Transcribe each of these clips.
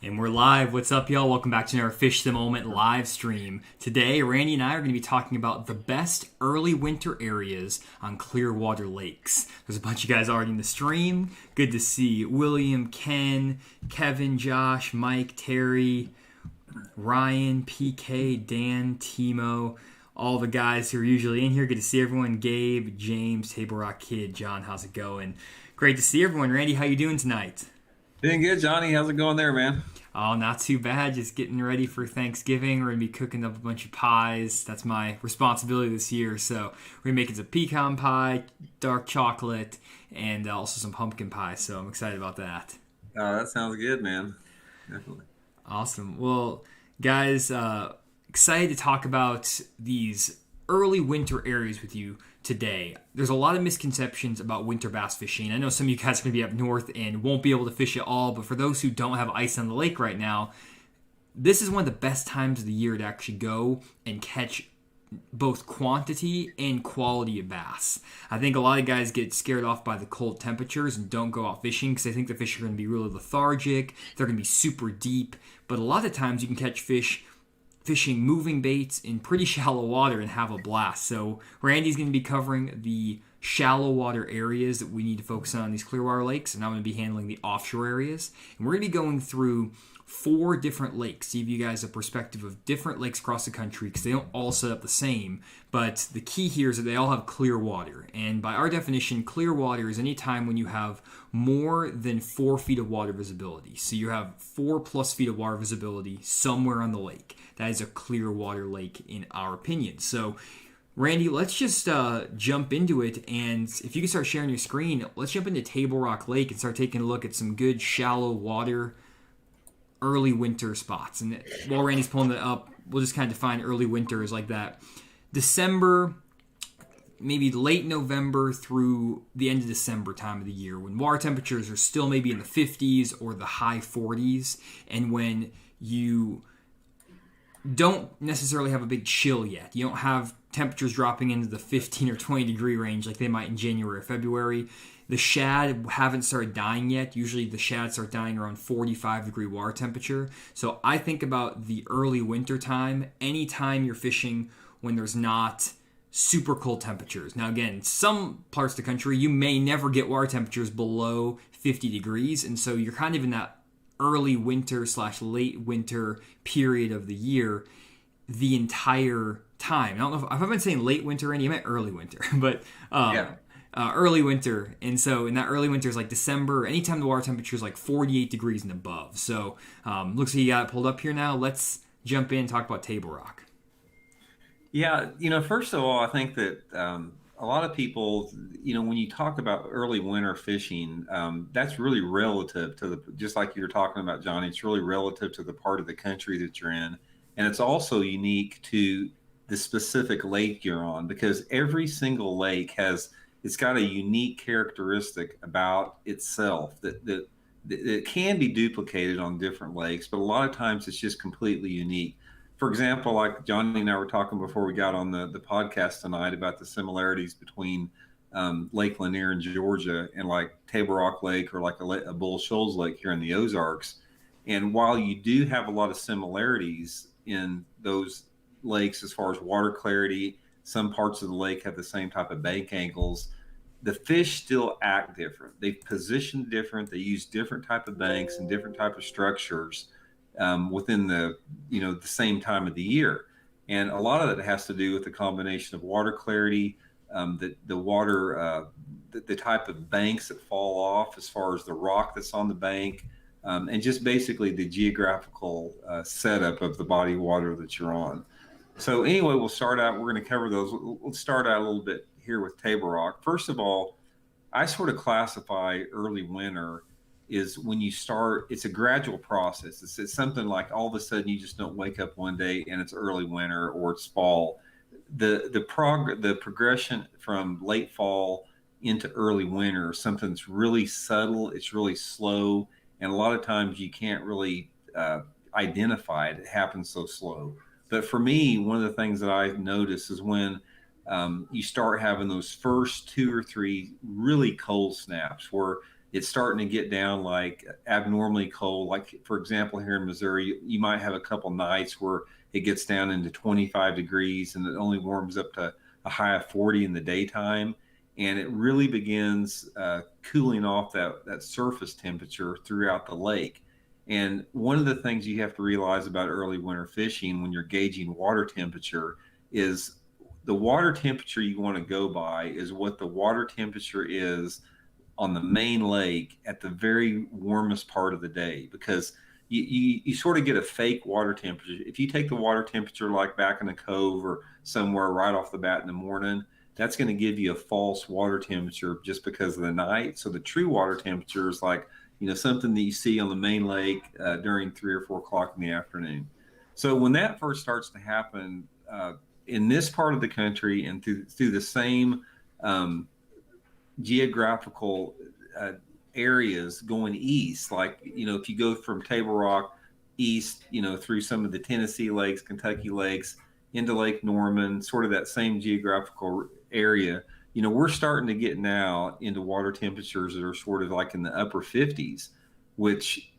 And we're live. What's up, y'all? Welcome back to our Fish the Moment live stream. Today, Randy and I are going to be talking about the best early winter areas on Clearwater lakes. There's a bunch of guys already in the stream. Good to see William, Ken, Kevin, Josh, Mike, Terry, Ryan, PK, Dan, Timo, all the guys who are usually in here. Good to see everyone. Gabe, James, Table Rock Kid, John, how's it going? Great to see everyone. Randy, how you doing tonight? Doing good, Johnny. How's it going there, man? Oh, not too bad. Just getting ready for Thanksgiving. We're going to be cooking up a bunch of pies. That's my responsibility this year. So we're going to be making some pecan pie, dark chocolate, and also some pumpkin pie. So I'm excited about that. Oh, that sounds good, man. Definitely. Awesome. Well, guys, excited to talk about these early winter areas with you today. There's a lot of misconceptions about winter bass fishing. I know some of you guys are going to be up north and won't be able to fish at all, but for those who don't have ice on the lake right now, this is one of the best times of the year to actually go and catch both quantity and quality of bass. I think a lot of guys get scared off by the cold temperatures and don't go out fishing because they think the fish are going to be really lethargic, they're going to be super deep, but a lot of times you can catch fish fishing moving baits in pretty shallow water and have a blast. So Randy's going to be covering the shallow water areas that we need to focus on these Clearwater lakes, and I'm going to be handling the offshore areas. And we're going to be going through 4 different lakes to give you guys a perspective of different lakes across the country because they don't all set up the same. But the key here is that they all have clear water. And by our definition, clear water is any time when you have more than 4 feet of water visibility. So you have 4+ feet of water visibility somewhere on the lake. That is a clear water lake in our opinion. So Randy, let's just jump into it, and if you can start sharing your screen, let's jump into Table Rock Lake and start taking a look at some good shallow water early winter spots. And while Randy's pulling that up, we'll just kind of define early winter as like that December, maybe late November through the end of December time of the year when water temperatures are still maybe in the 50s or the high 40s, and when you don't necessarily have a big chill yet. You don't have temperatures dropping into the 15 or 20 degree range like they might in January or February. The shad haven't started dying yet. Usually the shad start dying around 45 degree water temperature. So I think about the early winter time, anytime you're fishing when there's not super cold temperatures. Now again, some parts of the country you may never get water temperatures below 50 degrees, and so you're kind of in that early winter / late winter period of the year the entire time. I don't know if I've been saying late winter, Randy, I meant early winter, but early winter. And so in that early winter is like December, anytime the water temperature is like 48 degrees and above. So looks like you got it pulled up here now. Let's jump in and talk about Table Rock. Yeah, first of all, I think that a lot of people, when you talk about early winter fishing, that's really relative to just like you're talking about, Johnny, it's really relative to the part of the country that you're in. And it's also unique to the specific lake you're on because every single lake it's got a unique characteristic about itself that can be duplicated on different lakes, but a lot of times it's just completely unique. For example, like Jonny and I were talking before we got on the podcast tonight about the similarities between Lake Lanier in Georgia and like Table Rock Lake or like a Bull Shoals Lake here in the Ozarks. And while you do have a lot of similarities in those lakes as far as water clarity, some parts of the lake have the same type of bank angles. The fish still act different. They position different. They use different type of banks and different type of structures within the same time of the year, and a lot of that has to do with the combination of water clarity, the water, the type of banks that fall off as far as the rock that's on the bank, and just basically the geographical setup of the body of water that you're on. So anyway, we'll start out. We're going to cover those. Let's start out a little bit here with Table Rock. First of all, I sort of classify early winter is when you start, it's a gradual process. It's something like all of a sudden you just don't wake up one day and it's early winter or it's fall. The progression from late fall into early winter is something that's really subtle. It's really slow. And a lot of times you can't really identify it. It happens so slow. But for me, one of the things that I notice is when you start having those first 2 or 3 really cold snaps where it's starting to get down like abnormally cold. Like, for example, here in Missouri, you might have a couple nights where it gets down into 25 degrees and it only warms up to a high of 40 in the daytime. And it really begins cooling off that surface temperature throughout the lake. And one of the things you have to realize about early winter fishing when you're gauging water temperature is the water temperature you want to go by is what the water temperature is on the main lake at the very warmest part of the day, because you sort of get a fake water temperature. If you take the water temperature like back in the cove or somewhere right off the bat in the morning, that's going to give you a false water temperature just because of the night. So the true water temperature is like, something that you see on the main lake during 3 or 4 o'clock in the afternoon. So when that first starts to happen in this part of the country and through the same geographical areas going east, like, if you go from Table Rock east, through some of the Tennessee lakes, Kentucky lakes, into Lake Norman, sort of that same geographical area, we're starting to get now into water temperatures that are sort of like in the upper 50s, which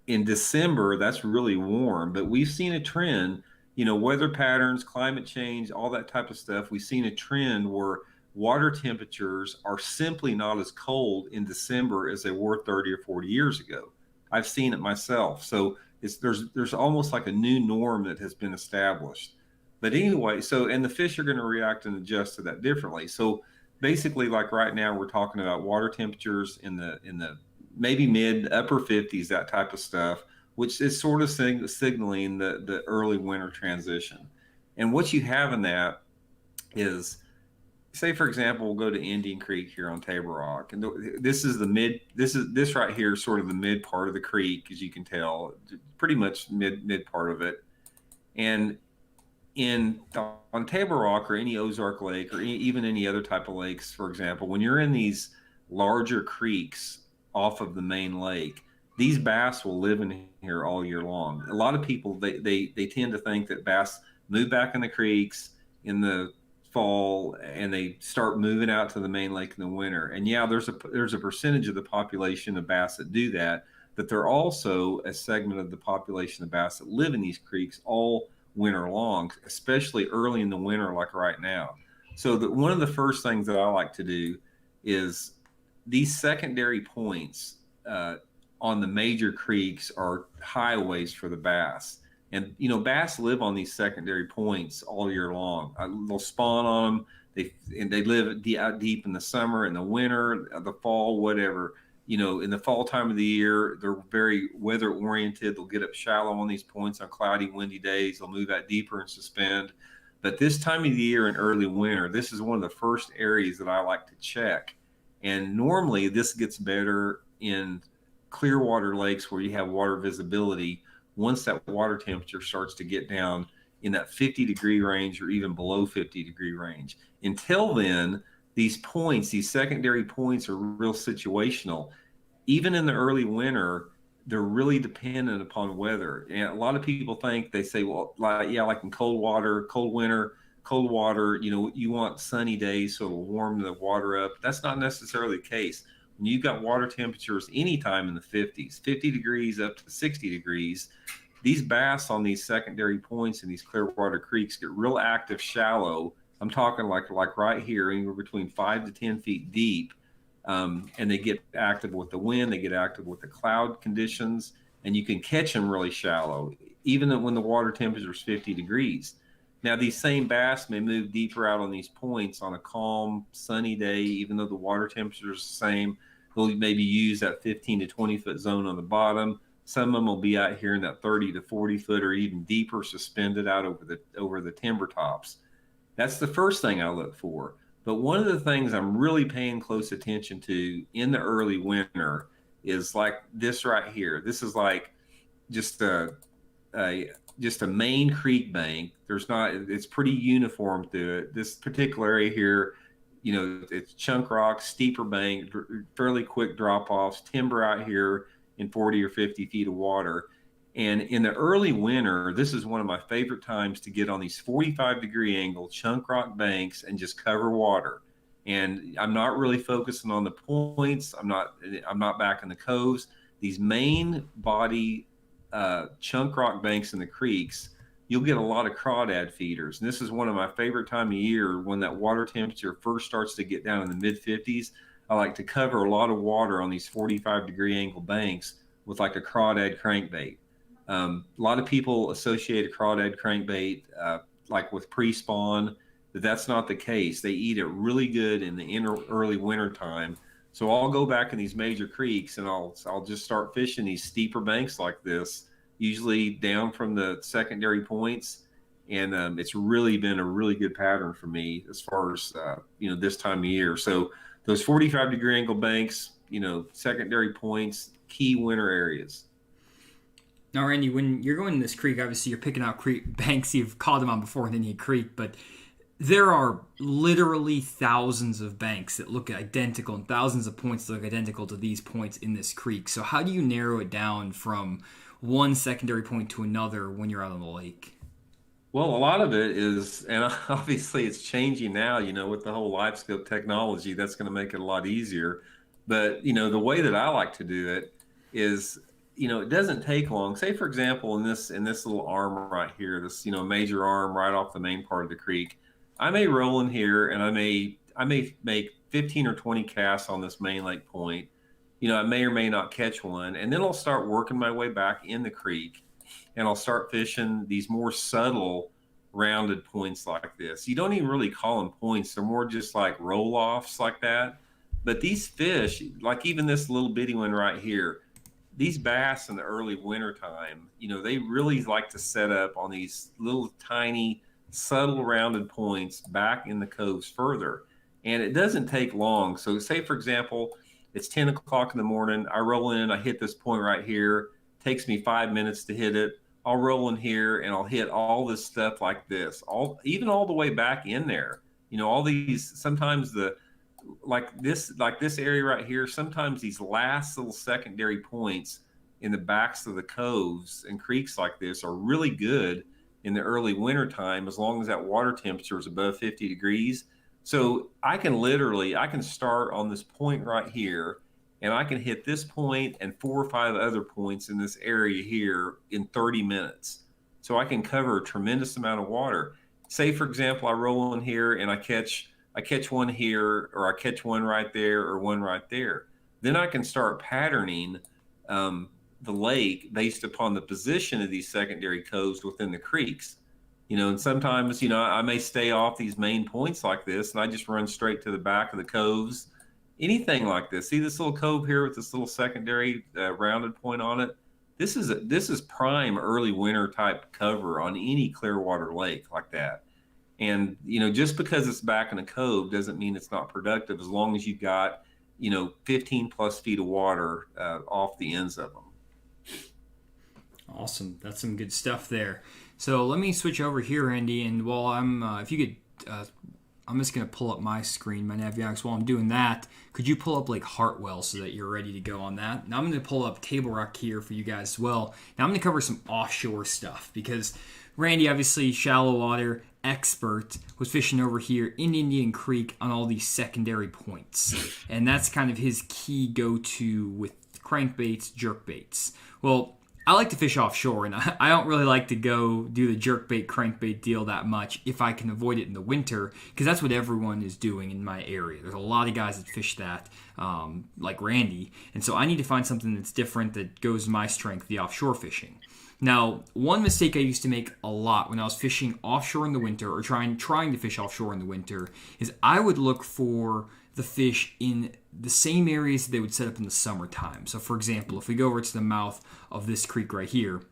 in December, that's really warm. But we've seen a trend, weather patterns, climate change, all that type of stuff. We've seen a trend where water temperatures are simply not as cold in December as they were 30 or 40 years ago. I've seen it myself. So there's almost like a new norm that has been established. But anyway, and the fish are going to react and adjust to that differently. So basically, like right now, we're talking about water temperatures in the maybe mid upper 50s, that type of stuff, which is sort of signaling the early winter transition. And what you have in that is, say for example, we'll go to Indian Creek here on Table Rock, and this right here is sort of the mid part of the creek, as you can tell, pretty much mid part of it. And on Table Rock or any Ozark Lake or even any other type of lakes, for example, when you're in these larger creeks off of the main lake, these bass will live in here all year long. A lot of people, they tend to think that bass move back in the creeks in the fall and they start moving out to the main lake in the winter. And yeah, there's a percentage of the population of bass that do that, but they're also a segment of the population of bass that live in these creeks all winter long, especially early in the winter like right now. So one of the first things that I like to do is these secondary points on the major creeks are highways for the bass. And bass live on these secondary points all year long. They'll spawn on them. They live out deep in the summer, in the winter, the fall, whatever. In the fall time of the year, they're very weather oriented. They'll get up shallow on these points on cloudy, windy days. They'll move out deeper and suspend. But this time of the year in early winter, this is one of the first areas that I like to check. And normally this gets better in clear water lakes where you have water visibility once that water temperature starts to get down in that 50-degree range or even below 50-degree range. Until then, these secondary points are real situational. Even in the early winter, they're really dependent upon weather. And a lot of people they say, well, like in cold winter, cold water, you want sunny days so it'll warm the water up. That's not necessarily the case. When you've got water temperatures anytime in the 50s, 50 degrees up to 60 degrees, these bass on these secondary points in these clear water creeks get real active shallow. I'm talking like right here, anywhere between 5 to 10 feet deep. And they get active with the wind, they get active with the cloud conditions, and you can catch them really shallow, even when the water temperature is 50 degrees. Now, these same bass may move deeper out on these points on a calm, sunny day, even though the water temperature is the same. They'll maybe use that 15 to 20 foot zone on the bottom. Some of them will be out here in that 30 to 40 foot or even deeper, suspended out over the timber tops. That's the first thing I look for. But one of the things I'm really paying close attention to in the early winter is like this right here. This is like just a main creek bank. It's pretty uniform through it. This particular area here, it's chunk rock, steeper bank, fairly quick drop offs, timber out here in 40 or 50 feet of water. And in the early winter, this is one of my favorite times to get on these 45-degree angle chunk rock banks and just cover water. And I'm not really focusing on the points. I'm not back in the coves. These main body chunk rock banks in the creeks, you'll get a lot of crawdad feeders. And this is one of my favorite time of year when that water temperature first starts to get down in the mid 50s. I like to cover a lot of water on these 45-degree angle banks with like a crawdad crankbait. A lot of people associate a crawdad crankbait like with pre-spawn, but that's not the case. They eat it really good in the early winter time. So I'll go back in these major creeks and I'll just start fishing these steeper banks like this, usually down from the secondary points. And it's really been a really good pattern for me as far as this time of year. So those 45-degree angle banks, secondary points, key winter areas. Now, Randy, when you're going to this creek, obviously you're picking out creek banks you've caught them on before in Indian Creek, but there are literally thousands of banks that look identical and thousands of points that look identical to these points in this creek. So how do you narrow it down from one secondary point to another when you're out on the lake? Well, a lot of it is, and obviously it's changing now, with the whole live scope technology, that's going to make it a lot easier. But, the way that I like to do it is, it doesn't take long. Say, for example, in this little arm right here, this, major arm right off the main part of the creek, I may roll in here and I may make 15 or 20 casts on this main lake point. I may or may not catch one. And then I'll start working my way back in the creek and I'll start fishing these more subtle rounded points like this. You don't even really call them points. They're more just like roll-offs like that. But these fish, like even this little bitty one right here, these bass in the early winter time, they really like to set up on these little tiny subtle rounded points back in the coves further. And it doesn't take long. So say, for example, it's 10 o'clock in the morning. I roll in, I hit this point right here. Takes me 5 minutes to hit it. I'll roll in here and I'll hit all this stuff like this, even all the way back in there. All these, sometimes like this area right here, sometimes these last little secondary points in the backs of the coves and creeks like this are really good in the early winter time, as long as that water temperature is above 50 degrees. So I can start on this point right here and I can hit this point and 4 or 5 other points in this area here in 30 minutes. So I can cover a tremendous amount of water. Say, for example, I roll in here and I catch one here, or I catch one right there, or one right there. Then I can start patterning the lake based upon the position of these secondary coves within the creeks. And sometimes, I may stay off these main points like this and I just run straight to the back of the coves. Anything like this. See this little cove here with this little secondary rounded point on it? This is prime early winter type cover on any Clearwater lake like that. And, just because it's back in a cove doesn't mean it's not productive, as long as you've got, 15 plus feet of water off the ends of them. Awesome. That's some good stuff there. So let me switch over here, Andy, and while if you could, I'm just going to pull up my screen, my Navionics. While I'm doing that, could you pull up like Hartwell so that you're ready to go on that? Now I'm going to pull up Table Rock here for you guys as well. Now I'm going to cover some offshore stuff because Randy, obviously shallow water expert, was fishing over here in Indian Creek on all these secondary points. And that's kind of his key go-to with crankbaits, jerkbaits. Well, I like to fish offshore, and I don't really like to go do the jerkbait, crankbait deal that much if I can avoid it in the winter, because that's what everyone is doing in my area. There's a lot of guys that fish that, like Randy, and so I need to find something that's different that goes to my strength, the offshore fishing. Now, one mistake I used to make a lot when I was fishing offshore in the winter, or trying to fish offshore in the winter, is I would look for the fish in the same areas they would set up in the summertime. So, for example, if we go over to the mouth of this creek right here,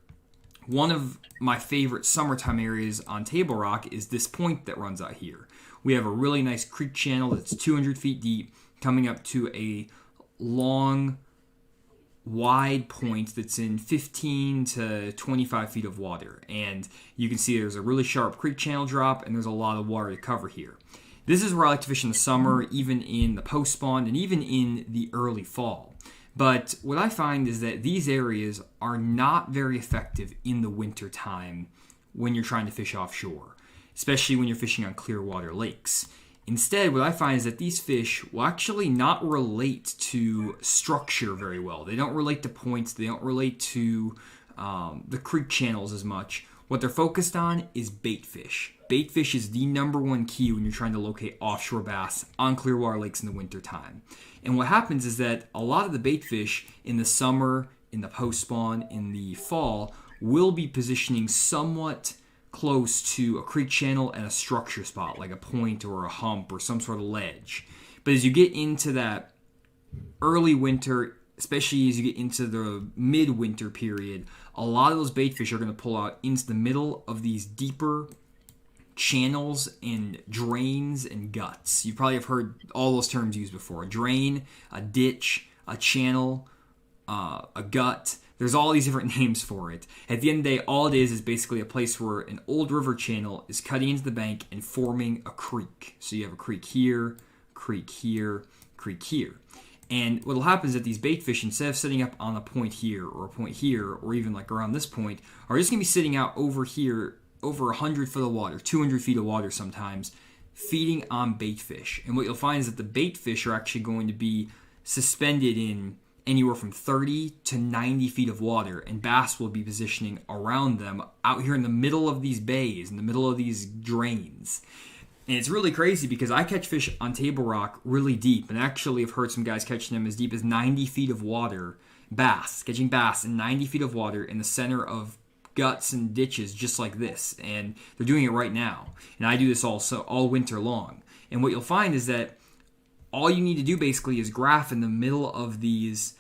one of my favorite summertime areas on Table Rock is this point that runs out here. We have a really nice creek channel that's 200 feet deep, coming up to a long, wide point that's in 15 to 25 feet of water. And you can see there's a really sharp creek channel drop, and there's a lot of water to cover here. This is where I like to fish in the summer, even in the post-spawn, and even in the early fall. But what I find is that these areas are not very effective in the winter time when you're trying to fish offshore, especially when you're fishing on clear water lakes. Instead, what I find is that these fish will actually not relate to structure very well. They don't relate to points. They don't relate to the creek channels as much. What they're focused on is bait fish. Bait fish is the number one key when you're trying to locate offshore bass on Clearwater lakes in the wintertime. And what happens is that a lot of the bait fish in the summer, in the post-spawn, in the fall, will be positioning somewhat close to a creek channel and a structure spot, like a point or a hump or some sort of ledge. But as you get into that early winter, especially as you get into the midwinter period, a lot of those bait fish are going to pull out into the middle of these deeper channels and drains and guts. You probably have heard all those terms used before. A drain, a ditch, a channel, a gut. There's all these different names for it. At the end of the day, all it is basically a place where an old river channel is cutting into the bank and forming a creek. So you have a creek here, creek here, creek here. And what will happen is that these bait fish, instead of sitting up on a point here, or even like around this point, are just going to be sitting out over here, over 100 foot of water, 200 feet of water sometimes, feeding on bait fish. And what you'll find is that the bait fish are actually going to be suspended in anywhere from 30 to 90 feet of water, and bass will be positioning around them out here in the middle of these bays, in the middle of these drains. And it's really crazy because I catch fish on Table Rock really deep, and actually I've heard some guys catching them as deep as 90 feet of water, catching bass in 90 feet of water in the center of guts and ditches just like this. And they're doing it right now. And I do this also all winter long. And what you'll find is that all you need to do basically is graph in the middle of these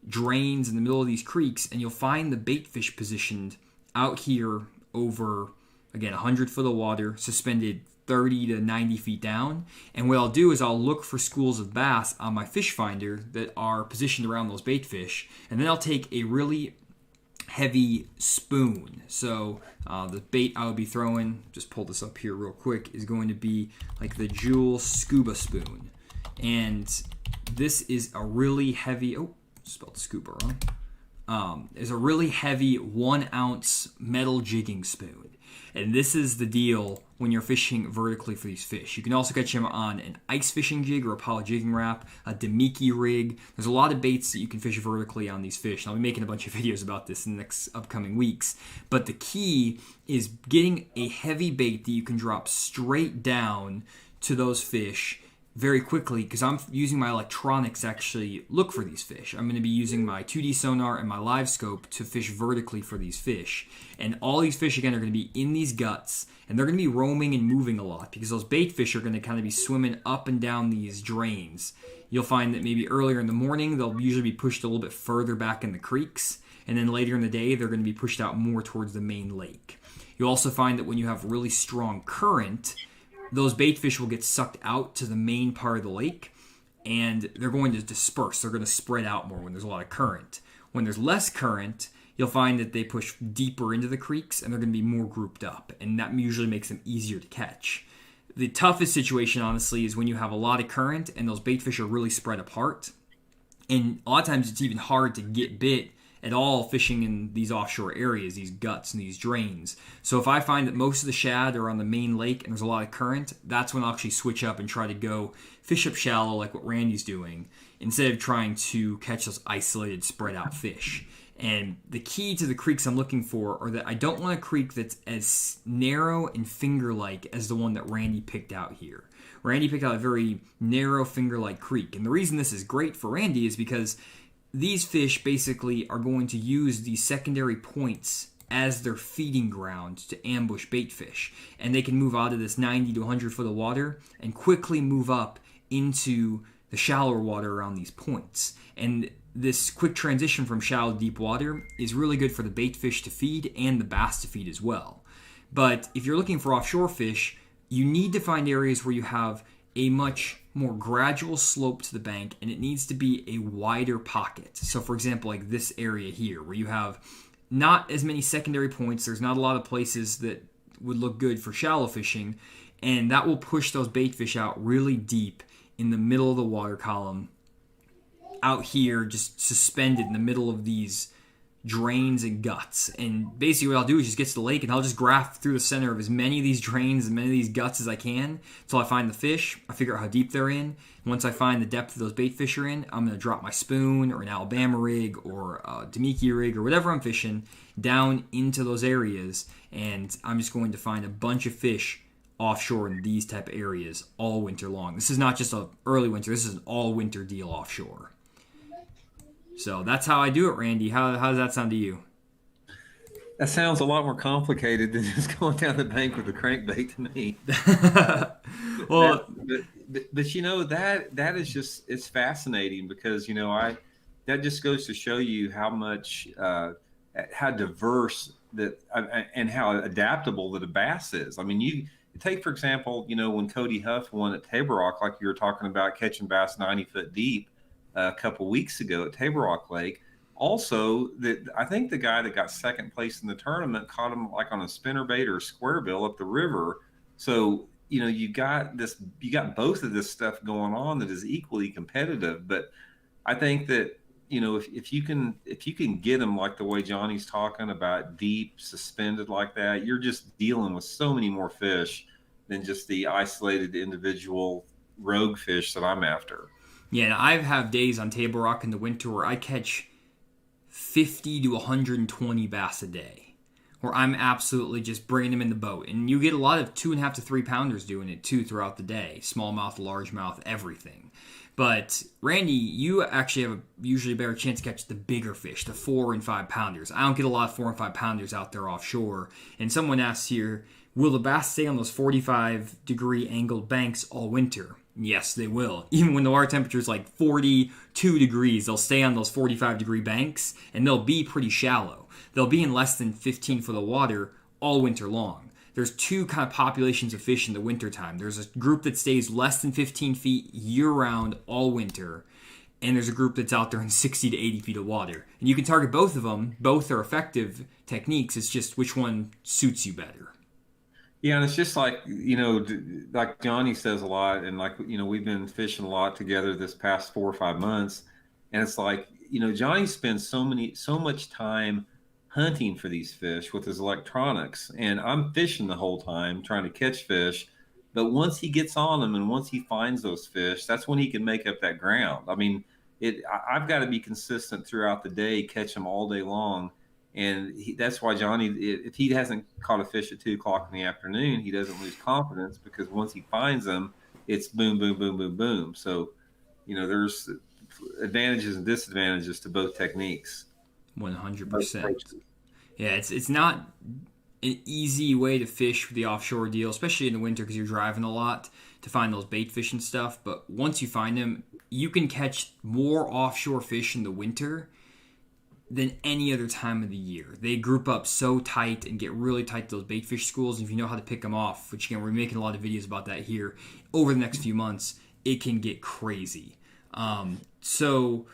drains, in the middle of these creeks, and you'll find the bait fish positioned out here over, again, 100 foot of water, suspended 30 to 90 feet down. And what I'll do is I'll look for schools of bass on my fish finder that are positioned around those bait fish, and then I'll take a really heavy spoon. So the bait I would be throwing, just pull this up here real quick, is going to be like the Jewel Scuba Spoon. And this is a really heavy, spelled scuba wrong, is a really heavy 1 ounce metal jigging spoon. And this is the deal when you're fishing vertically for these fish. You can also catch them on an ice fishing jig or a poly jigging wrap, a Demiki rig. There's a lot of baits that you can fish vertically on these fish. And I'll be making a bunch of videos about this in the next upcoming weeks. But the key is getting a heavy bait that you can drop straight down to those fish very quickly, because I'm using my electronics to actually look for these fish. I'm going to be using my 2D sonar and my live scope to fish vertically for these fish. And all these fish, again, are going to be in these guts, and they're going to be roaming and moving a lot because those bait fish are going to kind of be swimming up and down these drains. You'll find that maybe earlier in the morning, they'll usually be pushed a little bit further back in the creeks, and then later in the day, they're going to be pushed out more towards the main lake. You'll also find that when you have really strong current, those bait fish will get sucked out to the main part of the lake, and they're going to disperse. They're going to spread out more when there's a lot of current. When there's less current, you'll find that they push deeper into the creeks, and they're going to be more grouped up, and that usually makes them easier to catch. The toughest situation, honestly, is when you have a lot of current and those bait fish are really spread apart, and a lot of times it's even hard to get bit at all fishing in these offshore areas, these guts and these drains. So if I find that most of the shad are on the main lake and there's a lot of current, that's when I'll actually switch up and try to go fish up shallow like what Randy's doing, instead of trying to catch those isolated, spread out fish. And the key to the creeks I'm looking for are that I don't want a creek that's as narrow and finger-like as the one that Randy picked out here. Randy picked out a very narrow finger-like creek. And the reason this is great for Randy is because these fish basically are going to use these secondary points as their feeding ground to ambush bait fish. And they can move out of this 90 to 100 foot of water and quickly move up into the shallower water around these points. And this quick transition from shallow to deep water is really good for the bait fish to feed and the bass to feed as well. But if you're looking for offshore fish, you need to find areas where you have a much more gradual slope to the bank, and it needs to be a wider pocket. So for example, like this area here, where you have not as many secondary points, there's not a lot of places that would look good for shallow fishing, and that will push those bait fish out really deep in the middle of the water column, out here just suspended in the middle of these drains and guts. And basically what I'll do is just get to the lake and I'll just graph through the center of as many of these drains and many of these guts as I can until I find the fish. I figure out how deep they're in. Once I find the depth of those bait fish are in, I'm going to drop my spoon or an Alabama rig or a Damiki rig or whatever I'm fishing down into those areas, and I'm just going to find a bunch of fish offshore in these type of areas all winter long. This is not just a early winter, this is an all winter deal offshore. So that's how I do it, Randy. How does that sound to you? That sounds a lot more complicated than just going down the bank with a crankbait to me. Well, but you know, that is just, it's fascinating because, you know, that just goes to show you how much how diverse that and how adaptable that a bass is. I mean, you take, for example, you know, when Cody Huff won at Table Rock, like you were talking about catching bass 90 foot deep a couple weeks ago at Table Rock Lake. Also, I think the guy that got second place in the tournament caught him like on a spinnerbait or a square bill up the river. So, you know, you got both of this stuff going on that is equally competitive. But I think that, you know, if you can get them like the way Johnny's talking about, deep, suspended like that, you're just dealing with so many more fish than just the isolated individual rogue fish that I'm after. Yeah, and I've had days on Table Rock in the winter where I catch 50 to 120 bass a day, where I'm absolutely just bringing them in the boat. And you get a lot of 2.5 to 3 pounders doing it too throughout the day. Smallmouth, largemouth, everything. But Randy, you actually have usually a better chance to catch the bigger fish, the 4 and 5 pounders. I don't get a lot of 4 and 5 pounders out there offshore. And someone asks here, will the bass stay on those 45-degree angled banks all winter? Yes, they will. Even when the water temperature is like 42 degrees, they'll stay on those 45-degree banks, and they'll be pretty shallow. They'll be in less than 15 foot of water all winter long. There's two kind of populations of fish in the wintertime. There's a group that stays less than 15 feet year-round all winter, and there's a group that's out there in 60 to 80 feet of water. And you can target both of them. Both are effective techniques. It's just which one suits you better. Yeah, and it's just like, you know, like Johnny says a lot, and like, you know, we've been fishing a lot together this past 4 or 5 months, and it's like, you know, Johnny spends so much time hunting for these fish with his electronics, and I'm fishing the whole time trying to catch fish. But once he gets on them and once he finds those fish, that's when he can make up that ground. I mean, I've got to be consistent throughout the day, catch them all day long. And that's why Johnny, if he hasn't caught a fish at 2 o'clock in the afternoon, he doesn't lose confidence, because once he finds them, it's boom, boom, boom, boom, boom. So, you know, there's advantages and disadvantages to both techniques. 100%. Yeah, it's not an easy way to fish with the offshore deal, especially in the winter because you're driving a lot to find those bait fish and stuff. But once you find them, you can catch more offshore fish in the winter than any other time of the year. They group up so tight and get really tight to those bait fish schools. And if you know how to pick them off, which again, we're making a lot of videos about that here over the next few months, it can get crazy. So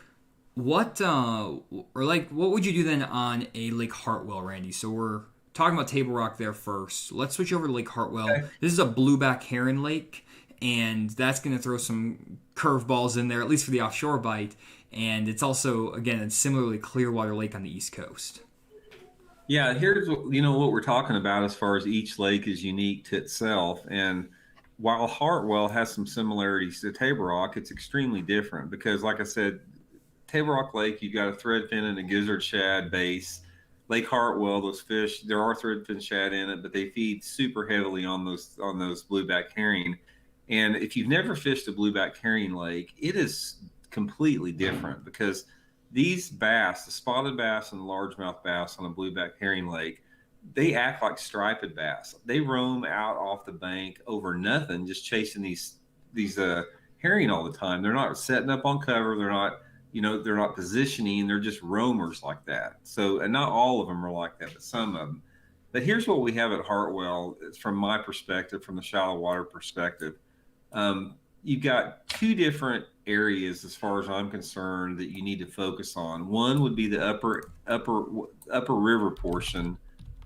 what would you do then on a Lake Hartwell, Randy? So we're talking about Table Rock there first. Let's switch over to Lake Hartwell. Okay. This is a blueback heron lake, and that's going to throw some curveballs in there, at least for the offshore bite. And it's also, again, a similarly Clearwater Lake on the East Coast. Yeah, here's what we're talking about as far as each lake is unique to itself. And while Hartwell has some similarities to Table Rock, it's extremely different because, like I said, Table Rock Lake, you've got a threadfin and a gizzard shad base. Lake Hartwell, those fish, there are threadfin shad in it, but they feed super heavily on those blueback herring. And if you've never fished a blueback herring lake, it is completely different because these bass, the spotted bass and the largemouth bass on a blueback herring lake, they act like striped bass. They roam out off the bank over nothing, just chasing these herring all the time. They're not setting up on cover. They're not positioning. They're just roamers like that. So, and not all of them are like that, but some of them. But here's what we have at Hartwell, from my perspective, from the shallow water perspective. You've got 2 different areas, as far as I'm concerned, that you need to focus on. One would be the upper river portion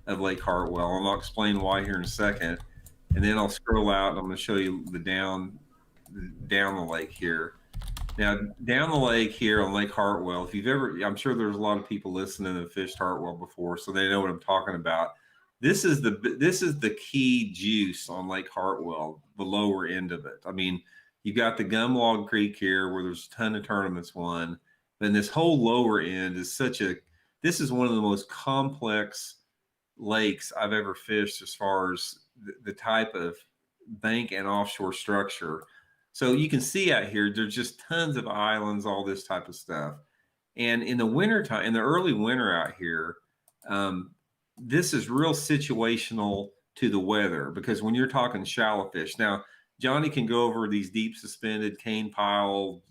of Lake Hartwell, and I'll explain why here in a second. And then I'll scroll out, and I'm going to show you the down the lake here. Now, down the lake here on Lake Hartwell, if you've ever, I'm sure there's a lot of people listening that have fished Hartwell before, so they know what I'm talking about. This is the key juice on Lake Hartwell, the lower end of it. I mean, you've got the Gumlog Creek here where there's a ton of tournaments won, and this whole lower end is this is one of the most complex lakes I've ever fished as far as the type of bank and offshore structure. So you can see out here, there's just tons of islands, all this type of stuff. And in the wintertime, in the early winter out here, um, this is real situational to the weather because when you're talking shallow fish, now Jonny can go over these deep suspended cane pile,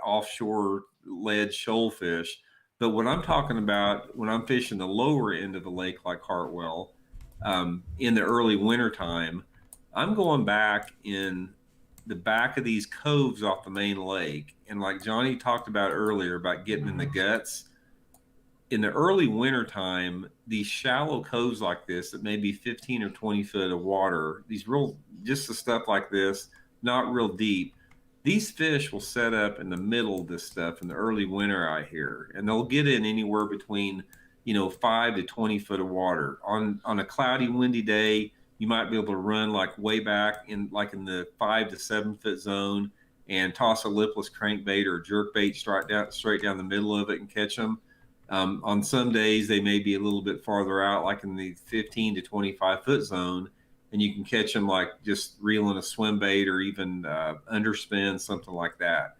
offshore lead shoal fish. But what I'm talking about when I'm fishing the lower end of the lake like Hartwell in the early winter time, I'm going back in the back of these coves off the main lake. And like Jonny talked about earlier about getting in the guts, in the early winter time, these shallow coves like this that may be 15 or 20 foot of water, these real, just the stuff like this, not real deep. These fish will set up in the middle of this stuff in the early winter out here, and they'll get in anywhere between, 5 to 20 foot of water. On a cloudy, windy day, you might be able to run like way back in the 5 to 7 foot zone and toss a lipless crankbait or a jerkbait straight down the middle of it and catch them. On some days, they may be a little bit farther out, like in the 15 to 25 foot zone, and you can catch them like just reeling a swim bait or even underspin, something like that.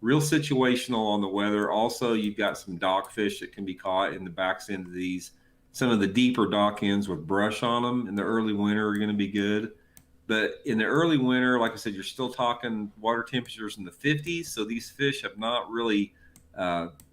Real situational on the weather. Also, you've got some dock fish that can be caught in the backs end of these. Some of the deeper dock ends with brush on them in the early winter are going to be good. But in the early winter, like I said, you're still talking water temperatures in the 50s. So these fish have not really,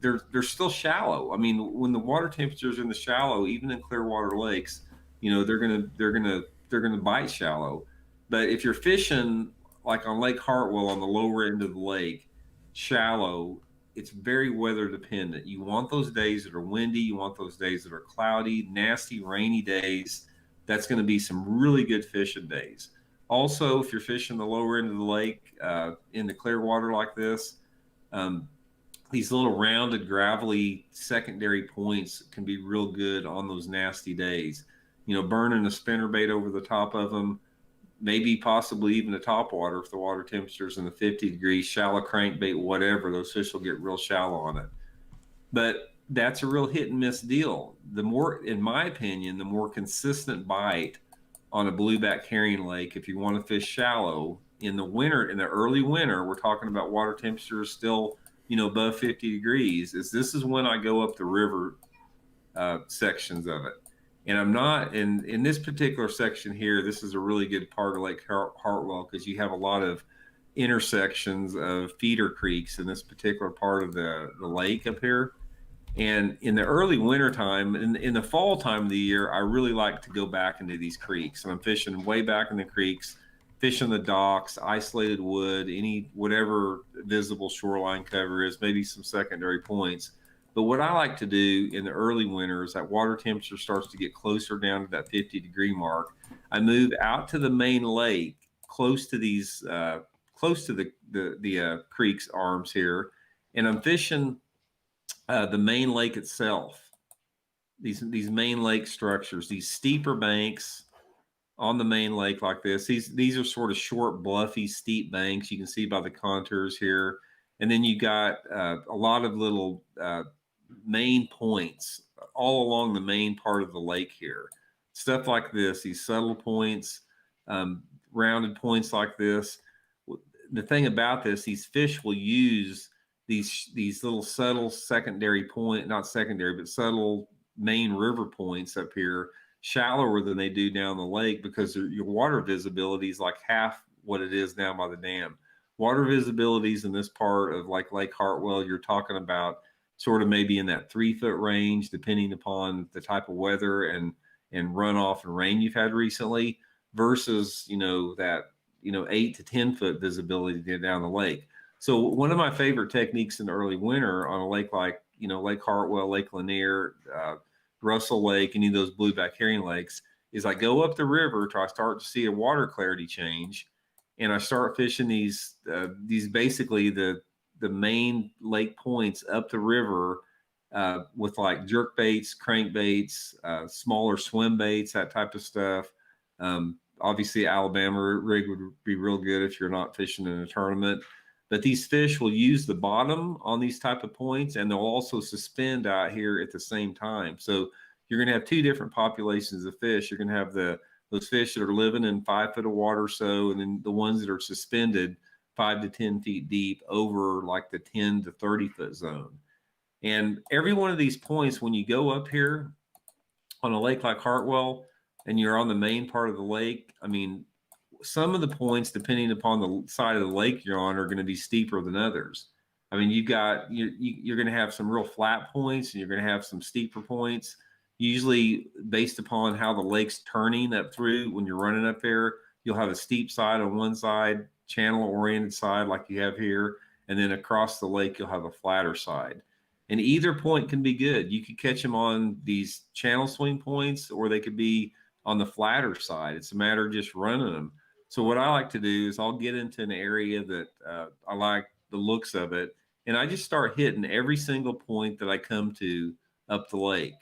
they're still shallow. I mean, when the water temperatures are in the shallow, even in clear water lakes, they're gonna bite shallow. But if you're fishing like on Lake Hartwell on the lower end of the lake, shallow, it's very weather dependent. You want those days that are windy, you want those days that are cloudy, nasty, rainy days. That's going to be some really good fishing days. Also, if you're fishing the lower end of the lake in the clear water like this, um, these little rounded, gravelly secondary points can be real good on those nasty days. Burning a spinnerbait over the top of them, maybe possibly even the top water if the water temperature's in the 50 degrees, shallow crankbait, whatever, those fish will get real shallow on it. But that's a real hit and miss deal. The more, in my opinion, the more consistent bite on a blueback herring lake, if you want to fish shallow in the winter, in the early winter, we're talking about water temperatures still, above 50 degrees, this is when I go up the river sections of it. And I'm not in this particular section here. This is a really good part of Lake Hartwell because you have a lot of intersections of feeder creeks in this particular part of the lake up here. And in the early winter time, in the fall time of the year, I really like to go back into these creeks. And I'm fishing way back in the creeks, fishing the docks, isolated wood, whatever visible shoreline cover is, maybe some secondary points. But what I like to do in the early winter is that water temperature starts to get closer down to that 50-degree mark. I move out to the main lake, close to the creek's arms here, and I'm fishing the main lake itself. These main lake structures, these steeper banks on the main lake like this. These are sort of short, bluffy, steep banks. You can see by the contours here, and then you got a lot of little main points all along the main part of the lake here. Stuff like this, these subtle points, rounded points like this. The thing about this, these fish will use these little subtle secondary point, not secondary, but subtle main river points up here, shallower than they do down the lake because your water visibility is like half what it is down by the dam. Water visibilities in this part of like Lake Hartwell, you're talking about sort of maybe in that 3 foot range, depending upon the type of weather and runoff and rain you've had recently, versus that 8 to 10 foot visibility down the lake. So one of my favorite techniques in the early winter on a lake like Lake Hartwell, Lake Lanier, Russell Lake, any of those blueback herring lakes, is I go up the river till I start to see a water clarity change, and I start fishing these basically the main lake points up the river with like jerk baits, crank baits, smaller swim baits, that type of stuff. Obviously, Alabama rig would be real good if you're not fishing in a tournament. But these fish will use the bottom on these type of points, and they'll also suspend out here at the same time. So you're going to have two different populations of fish. You're going to have those fish that are living in 5 foot of water or so, and then the ones that are suspended 5 to 10 feet deep over like the 10 to 30 foot zone. And every one of these points, when you go up here on a lake like Hartwell and you're on the main part of the lake, I mean, some of the points, depending upon the side of the lake you're on, are going to be steeper than others. I mean, you're going to have some real flat points, and you're going to have some steeper points, usually based upon how the lake's turning up through. When you're running up there, you'll have a steep side on one side, channel-oriented side like you have here, and then across the lake, you'll have a flatter side. And either point can be good. You could catch them on these channel swing points, or they could be on the flatter side. It's a matter of just running them. So what I like to do is I'll get into an area that I like the looks of it, and I just start hitting every single point that I come to up the lake.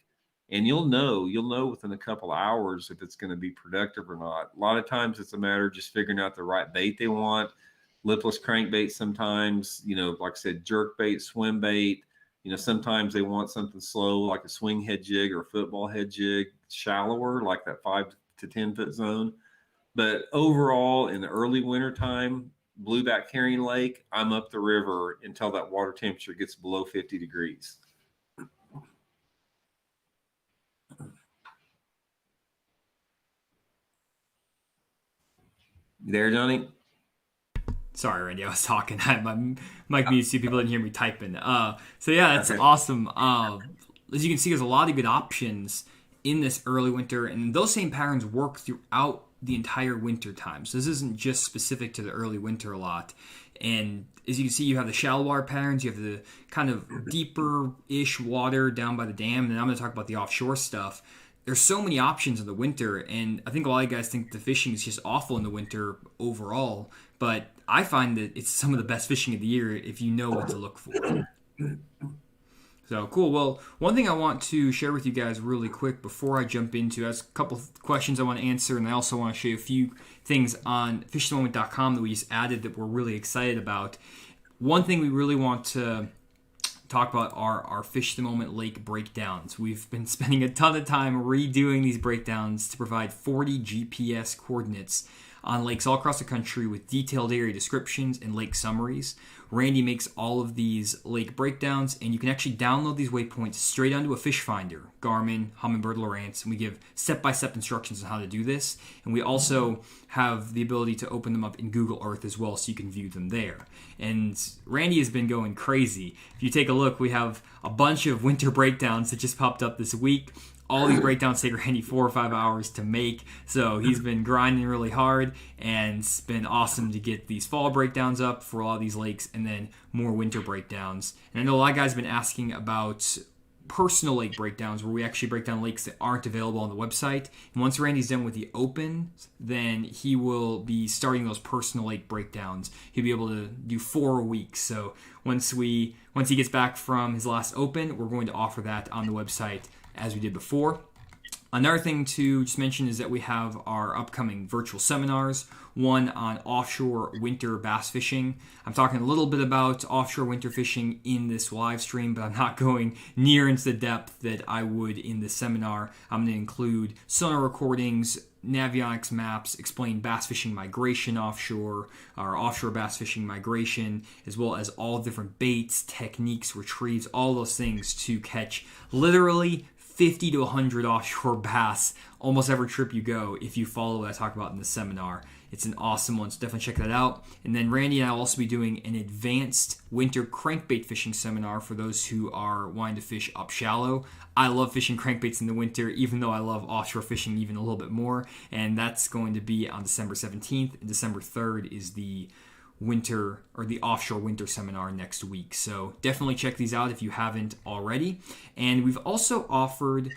And you'll know within a couple of hours if it's going to be productive or not. A lot of times it's a matter of just figuring out the right bait they want. Lipless crankbait sometimes, like I said, jerk bait, swim bait. Sometimes they want something slow like a swing head jig or a football head jig, shallower like that 5 to 10 foot zone. But overall, in the early winter time, blueback herring lake, I'm up the river until that water temperature gets below 50 degrees. You there, Johnny? Sorry, Randy, I was talking. I had my mic muted so people didn't hear me typing. So yeah, that's awesome. As you can see, there's a lot of good options in this early winter, and those same patterns work throughout the entire winter time. So this isn't just specific to the early winter a lot. And as you can see, you have the shallow water patterns, you have the kind of deeper-ish water down by the dam, and then I'm going to talk about the offshore stuff. There's so many options in the winter, and I think a lot of guys think the fishing is just awful in the winter overall, but I find that it's some of the best fishing of the year if you know what to look for. So cool. Well, one thing I want to share with you guys really quick before I jump into, that's a couple of questions I want to answer, and I also want to show you a few things on fishthemoment.com that we just added that we're really excited about. One thing we really want to talk about are our Fish the Moment lake breakdowns. We've been spending a ton of time redoing these breakdowns to provide 40 GPS coordinates on lakes all across the country with detailed area descriptions and lake summaries. Randy makes all of these lake breakdowns, and you can actually download these waypoints straight onto a fish finder, Garmin, Humminbird, Lowrance, and we give step-by-step instructions on how to do this. And we also have the ability to open them up in Google Earth as well, so you can view them there. And Randy has been going crazy. If you take a look, we have a bunch of winter breakdowns that just popped up this week. All these breakdowns take Randy 4 or 5 hours to make, so he's been grinding really hard, and it's been awesome to get these fall breakdowns up for a lot of these lakes, and then more winter breakdowns. And I know a lot of guys have been asking about personal lake breakdowns, where we actually break down lakes that aren't available on the website. And once Randy's done with the open, then he will be starting those personal lake breakdowns. He'll be able to do 4 a week. So once he gets back from his last open, we're going to offer that on the website as we did before. Another thing to just mention is that we have our upcoming virtual seminars, one on offshore winter bass fishing. I'm talking a little bit about offshore winter fishing in this live stream, but I'm not going near into the depth that I would in this seminar. I'm going to include sonar recordings, navionics maps, explain bass fishing migration offshore, our offshore bass fishing migration, as well as all different baits, techniques, retrieves, all those things to catch literally 50 to 100 offshore bass almost every trip you go if you follow what I talk about in the seminar. It's an awesome one, so definitely check that out. And then Randy and I will also be doing an advanced winter crankbait fishing seminar for those who are wanting to fish up shallow. I love fishing crankbaits in the winter, even though I love offshore fishing even a little bit more. And that's going to be on December 17th. And December 3rd is the winter or the offshore winter seminar next week. So definitely check these out if you haven't already. And we've also offered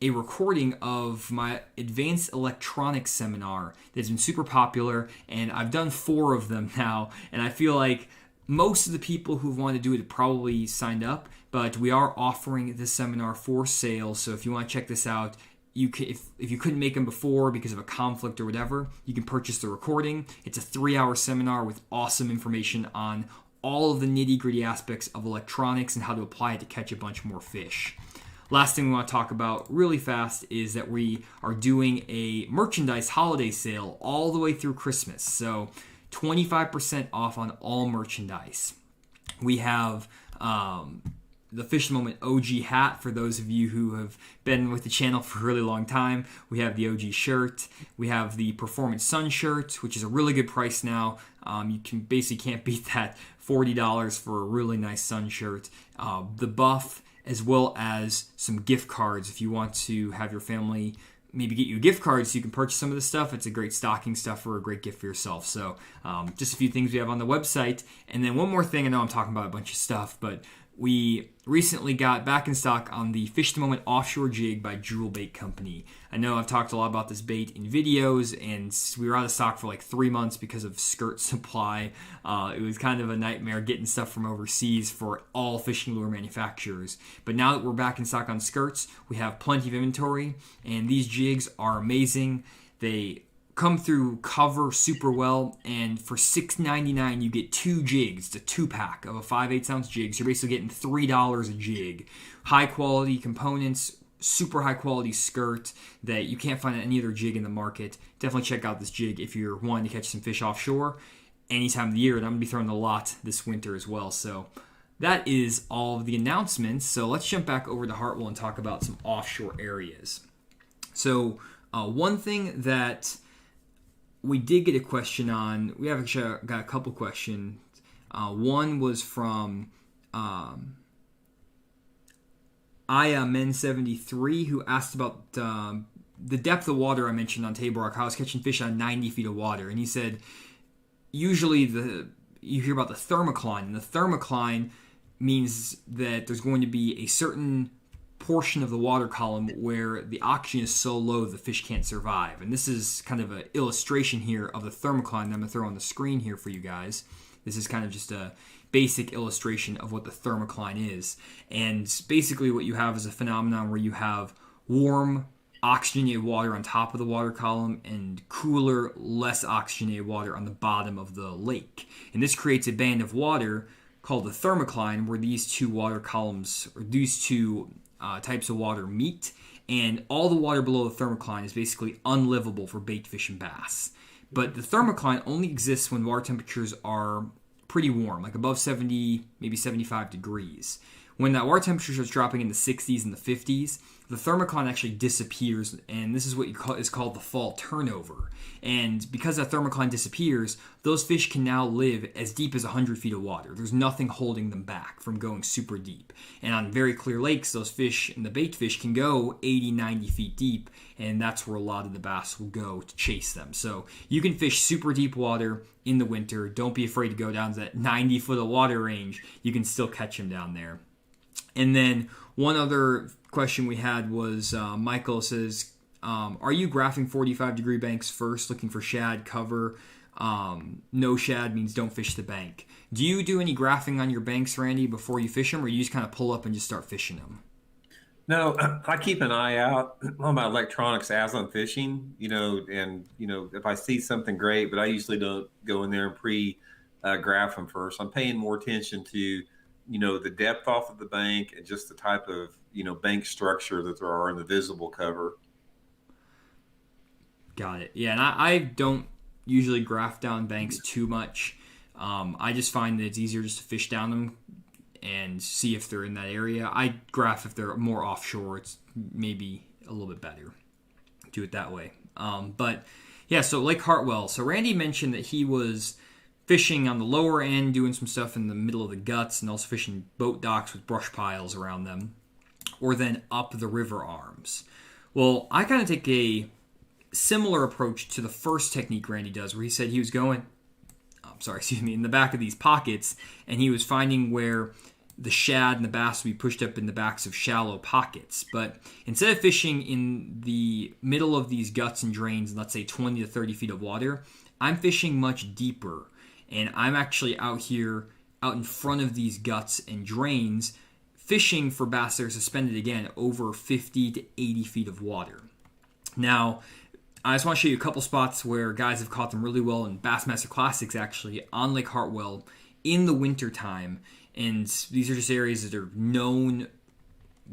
a recording of my advanced electronics seminar that's been super popular, and I've done 4 of them now, and I feel like most of the people who want to do it probably signed up, but we are offering this seminar for sale. So if you want to check this out, you can, if you couldn't make them before because of a conflict or whatever, you can purchase the recording. It's a 3-hour seminar with awesome information on all of the nitty-gritty aspects of electronics and how to apply it to catch a bunch more fish. Last thing we want to talk about really fast is that we are doing a merchandise holiday sale all the way through Christmas. So 25% off on all merchandise. We have the Fish the Moment OG hat for those of you who have been with the channel for a really long time. We have the OG shirt. We have the Performance Sun shirt, which is a really good price now. You can't beat that $40 for a really nice sun shirt. The buff, as well as some gift cards if you want to have your family maybe get you a gift card so you can purchase some of the stuff. It's a great stocking stuffer, a great gift for yourself. So just a few things we have on the website. And then one more thing, I know I'm talking about a bunch of stuff, but we recently got back in stock on the Fish the Moment Offshore Jig by Jewel Bait Company. I know I've talked a lot about this bait in videos, and we were out of stock for like 3 months because of skirt supply. It was kind of a nightmare getting stuff from overseas for all fishing lure manufacturers. But now that we're back in stock on skirts, we have plenty of inventory, and these jigs are amazing. They come through cover super well, and for $6.99 you get 2 jigs. It's a 2-pack of a 5/8 ounce jig, so you're basically getting $3 a jig. High quality components, super high quality skirt that you can't find on any other jig in the market. Definitely check out this jig if you're wanting to catch some fish offshore any time of the year, and I'm going to be throwing a lot this winter as well. So that is all of the announcements. So let's jump back over to Hartwell and talk about some offshore areas. So one thing that we did get a question on, we have actually got a couple questions. One was from Men73, who asked about the depth of water I mentioned on Table Rock, how I was catching fish on 90 feet of water. And he said, usually you hear about the thermocline, and the thermocline means that there's going to be a certain portion of the water column where the oxygen is so low the fish can't survive. And this is kind of an illustration here of the thermocline that I'm going to throw on the screen here for you guys. This is kind of just a basic illustration of what the thermocline is. And basically what you have is a phenomenon where you have warm, oxygenated water on top of the water column and cooler, less oxygenated water on the bottom of the lake. And this creates a band of water called the thermocline, where these two water columns, or these two types of water meet, and all the water below the thermocline is basically unlivable for bait fish and bass. But the thermocline only exists when water temperatures are pretty warm, like above 70, maybe 75 degrees. When that water temperature starts dropping in the 60s and the 50s, the thermocline actually disappears, and this is what is called the fall turnover. And because that thermocline disappears, those fish can now live as deep as 100 feet of water. There's nothing holding them back from going super deep. And on very clear lakes, those fish and the bait fish can go 80, 90 feet deep, and that's where a lot of the bass will go to chase them. So you can fish super deep water in the winter. Don't be afraid to go down to that 90 foot of water range. You can still catch them down there. And then one other question we had was Michael says, are you graphing 45 degree banks first, looking for shad cover? No shad means don't fish the bank. Do you do any graphing on your banks, Randy, before you fish them, or you just kind of pull up and just start fishing them? No, I keep an eye out on my electronics as I'm fishing, and, if I see something great, but I usually don't go in there and graph them first. I'm paying more attention to the depth off of the bank and just the type of, bank structure that there are in the visible cover. Got it. Yeah, and I don't usually graph down banks too much. I just find that it's easier just to fish down them and see if they're in that area. I graph if they're more offshore. It's maybe a little bit better. Do it that way. But yeah, so Lake Hartwell. So Randy mentioned that he was fishing on the lower end, doing some stuff in the middle of the guts, and also fishing boat docks with brush piles around them, or then up the river arms. Well, I kind of take a similar approach to the first technique Randy does, where he said he was going, in the back of these pockets, and he was finding where the shad and the bass would be pushed up in the backs of shallow pockets. But instead of fishing in the middle of these guts and drains, let's say 20 to 30 feet of water, I'm fishing much deeper. And I'm actually out here out in front of these guts and drains, fishing for bass that are suspended again over 50 to 80 feet of water. Now, I just want to show you a couple spots where guys have caught them really well in Bassmaster Classics, actually, on Lake Hartwell in the wintertime. And these are just areas that are known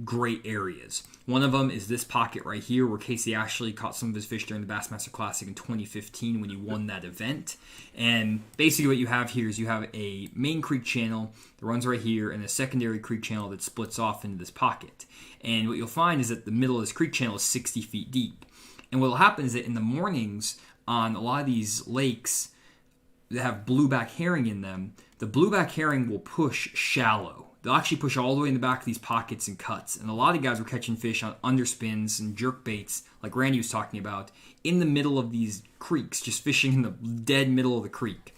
great areas. One of them is this pocket right here where Casey Ashley caught some of his fish during the Bassmaster Classic in 2015 when he won that event. And basically what you have here is you have a main creek channel that runs right here and a secondary creek channel that splits off into this pocket. And what you'll find is that the middle of this creek channel is 60 feet deep. And what will happen is that in the mornings on a lot of these lakes that have blueback herring in them, the blueback herring will push shallow. They'll actually push all the way in the back of these pockets and cuts. And a lot of guys were catching fish on underspins and jerk baits, like Randy was talking about, in the middle of these creeks, just fishing in the dead middle of the creek.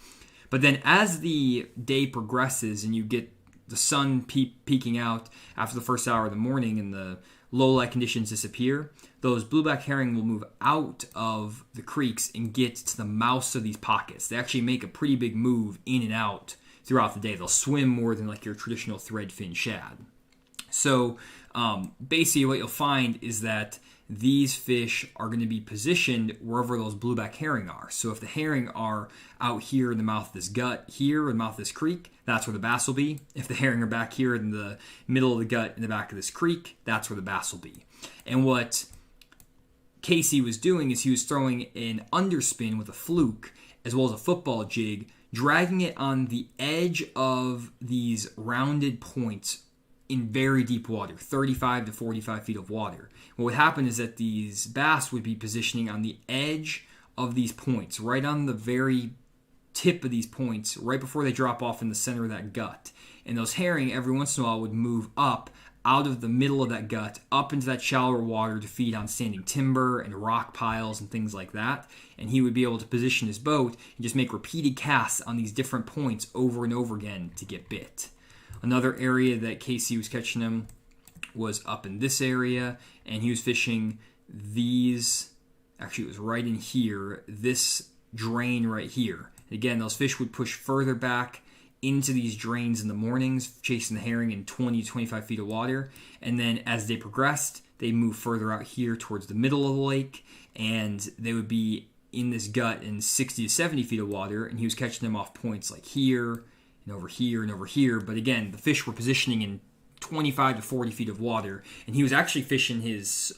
But then as the day progresses and you get the sun peeking out after the first hour of the morning and the low light conditions disappear, those blueback herring will move out of the creeks and get to the mouths of these pockets. They actually make a pretty big move in and out throughout the day. They'll swim more than like your traditional threadfin shad. So basically what you'll find is that these fish are going to be positioned wherever those blueback herring are. So if the herring are out here in the mouth of this gut here, in the mouth of this creek, that's where the bass will be. If the herring are back here in the middle of the gut in the back of this creek, that's where the bass will be. And what Casey was doing is he was throwing an underspin with a fluke as well as a football jig, dragging it on the edge of these rounded points in very deep water, 35 to 45 feet of water. What would happen is that these bass would be positioning on the edge of these points, right on the very tip of these points, right before they drop off in the center of that gut. And those herring, every once in a while, would move up out of the middle of that gut, up into that shallower water to feed on standing timber and rock piles and things like that. And he would be able to position his boat and just make repeated casts on these different points over and over again to get bit. Another area that Casey was catching them was up in this area, and he was fishing these, actually it was right in here, this drain right here. And again, those fish would push further back into these drains in the mornings, chasing the herring in 20 to 25 feet of water. And then as they progressed, they moved further out here towards the middle of the lake, and they would be in this gut in 60 to 70 feet of water, and he was catching them off points like here and over here and over here. But again, the fish were positioning in 25 to 40 feet of water, and he was actually fishing his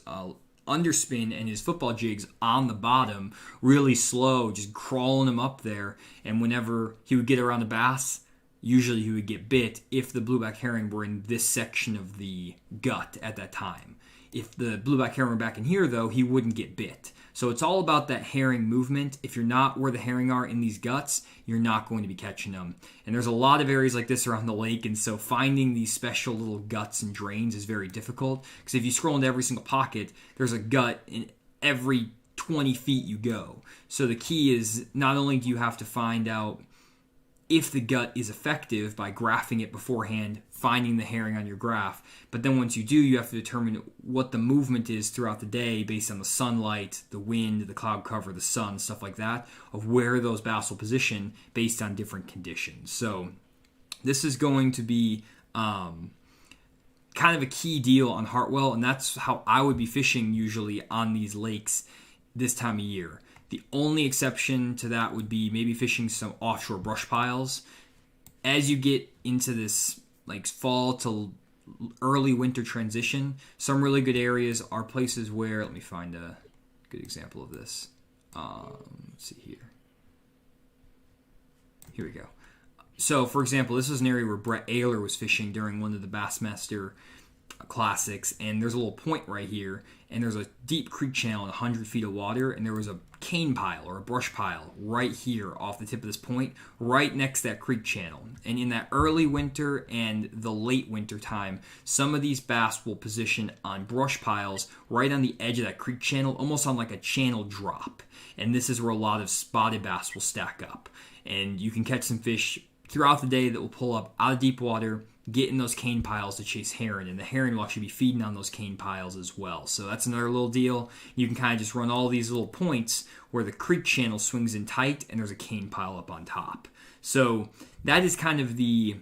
underspin and his football jigs on the bottom really slow, just crawling them up there. And whenever he would get around the bass, usually he would get bit if the blueback herring were in this section of the gut at that time. If the blueback herring were back in here, though, he wouldn't get bit. So it's all about that herring movement. If you're not where the herring are in these guts, you're not going to be catching them. And there's a lot of areas like this around the lake, and so finding these special little guts and drains is very difficult. Because if you scroll into every single pocket, there's a gut in every 20 feet you go. So the key is not only do you have to find out if the gut is effective by graphing it beforehand, finding the herring on your graph, but then once you do, you have to determine what the movement is throughout the day based on the sunlight, the wind, the cloud cover, the sun, stuff like that, of where those bass will position based on different conditions. So this is going to be kind of a key deal on Hartwell, and that's how I would be fishing usually on these lakes this time of year. The only exception to that would be maybe fishing some offshore brush piles. As you get into this like fall to early winter transition, some really good areas are places where, let me find a good example of this. Let's see here. Here we go. So, for example, this was an area where Brett Ayler was fishing during one of the Bassmaster Classics, and there's a little point right here, and there's a deep creek channel in 100 feet of water, and there was a cane pile or a brush pile right here off the tip of this point, right next to that creek channel. And in that early winter and the late winter time, some of these bass will position on brush piles right on the edge of that creek channel, almost on like a channel drop. And this is where a lot of spotted bass will stack up. And you can catch some fish throughout the day that will pull up out of deep water, get in those cane piles to chase herring, and the herring will actually be feeding on those cane piles as well. So that's another little deal. You can kind of just run all these little points where the creek channel swings in tight and there's a cane pile up on top. So that is kind of the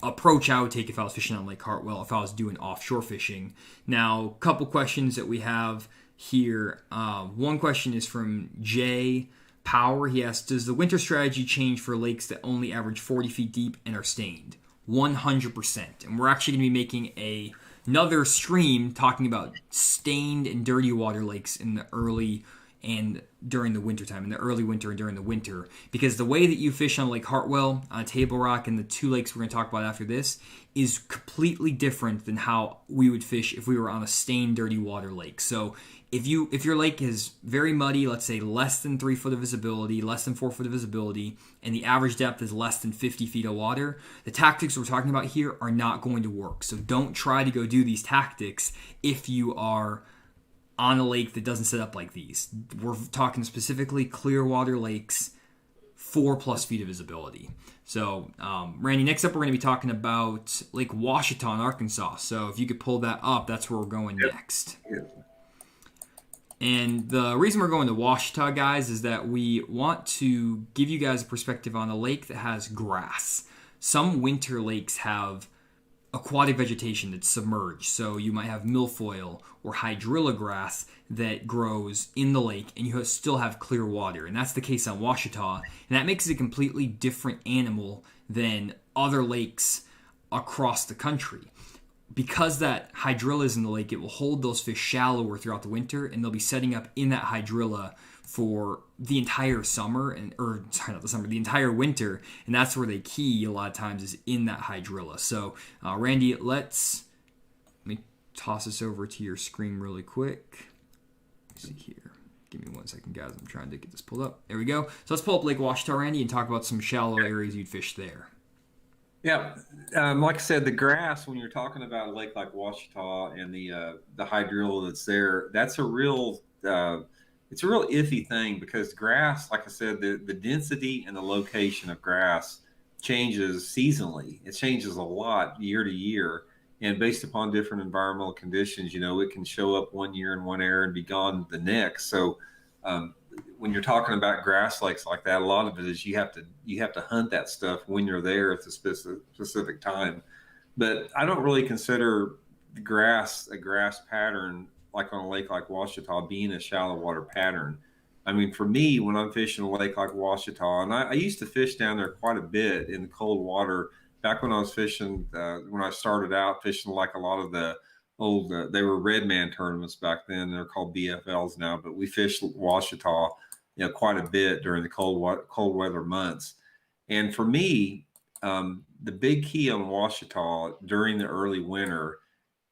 approach I would take if I was fishing on Lake Hartwell, if I was doing offshore fishing. Now, a couple questions that we have here. One question is from Jay Power. He asks, does the winter strategy change for lakes that only average 40 feet deep and are stained? 100%. And we're actually going to be making another stream talking about stained and dirty water lakes in the early and during the winter time, in the early winter and during the winter, because the way that you fish on Lake Hartwell, on Table Rock, and the two lakes we're going to talk about after this is completely different than how we would fish if we were on a stained, dirty water lake. So if your lake is very muddy, let's say less than 3 foot of visibility, less than 4 foot of visibility, and the average depth is less than 50 feet of water, the tactics we're talking about here are not going to work. So don't try to go do these tactics if you are on a lake that doesn't set up like these. We're talking specifically clear water lakes, 4+ feet of visibility. So, Randy, next up we're going to be talking about Lake Washita in Arkansas. So if you could pull that up, that's where we're going next. And the reason we're going to Washita, guys, is that we want to give you guys a perspective on a lake that has grass. Some winter lakes have aquatic vegetation that's submerged. So you might have milfoil or hydrilla grass that grows in the lake, and you still have clear water. And that's the case on Washita. And that makes it a completely different animal than other lakes across the country. Because that hydrilla is in the lake, it will hold those fish shallower throughout the winter, and they'll be setting up in that hydrilla for the entire summer, the entire winter, and that's where they key a lot of times is in that hydrilla. So, Randy, let me toss this over to your screen really quick. Let's see here. Give me 1 second, guys. I'm trying to get this pulled up. There we go. So let's pull up Lake Washita, Randy, and talk about some shallow areas you'd fish there. Yeah, like I said, the grass, when you're talking about a lake like Washita and the hydrilla that's there, that's a real it's a real iffy thing, because grass, like I said, the density and the location of grass changes seasonally. It changes a lot year to year, and based upon different environmental conditions, it can show up one year in one area and be gone the next. So when you're talking about grass lakes like that, a lot of it is you have to hunt that stuff when you're there at the specific time. But I don't really consider a grass pattern like on a lake like Washita being a shallow water pattern. I mean, for me, when I'm fishing a lake like Washita, and I used to fish down there quite a bit in the cold water back when I was fishing, when I started out fishing like a lot of the old, they were Redman tournaments back then. They're called BFLs now, but we fished Washita, quite a bit during the cold weather months. And for me, the big key on Washita during the early winter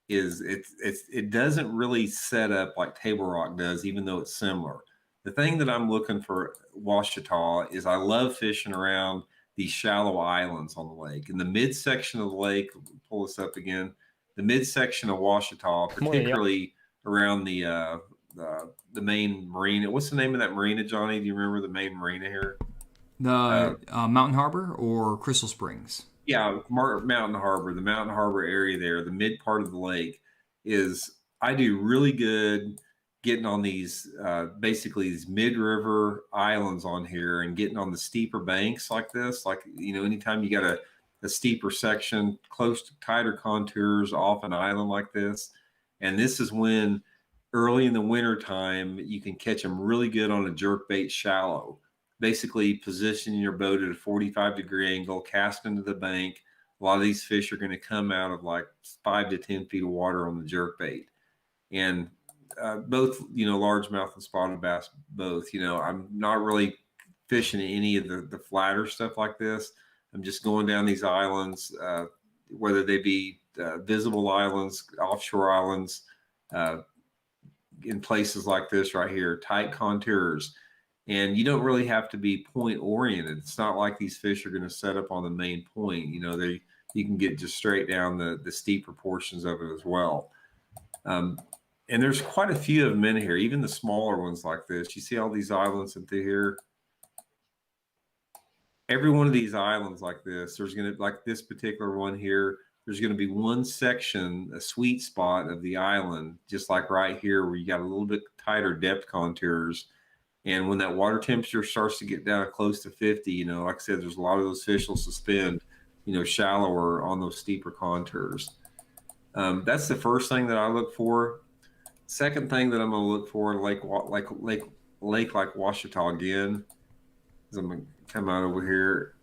is it doesn't really set up like Table Rock does, even though it's similar. The thing that I'm looking for Washita is I love fishing around these shallow islands on the lake. In the midsection of the lake, pull this up again, the midsection of Washita, particularly around the main marina. What's the name of that marina, Johnny? Do you remember the main marina here? The Mountain Harbor or Crystal Springs? Yeah, Mountain Harbor, the Mountain Harbor area there, the mid part of the lake I do really good getting on these, basically these mid-river islands on here and getting on the steeper banks like this. Like, anytime you got a steeper section, close to tighter contours off an island like this. And this is when early in the winter time, you can catch them really good on a jerkbait shallow. Basically positioning your boat at a 45-degree angle, cast into the bank. A lot of these fish are going to come out of like 5 to 10 feet of water on the jerkbait. And both, largemouth and spotted bass, both, I'm not really fishing any of the flatter stuff like this. I'm just going down these islands, whether they be visible islands, offshore islands, in places like this right here, tight contours. And you don't really have to be point oriented. It's not like these fish are going to set up on the main point. You can get just straight down the steeper portions of it as well. And there's quite a few of them in here, even the smaller ones like this. You see all these islands into here? Every one of these islands like this, like this particular one here, there's going to be one section, a sweet spot of the island, just like right here where you got a little bit tighter depth contours. And when that water temperature starts to get down close to 50, like I said, there's a lot of those fish will suspend, shallower on those steeper contours. That's the first thing that I look for. Second thing that I'm going to look for in lake like Washita again is I'm going to come out over here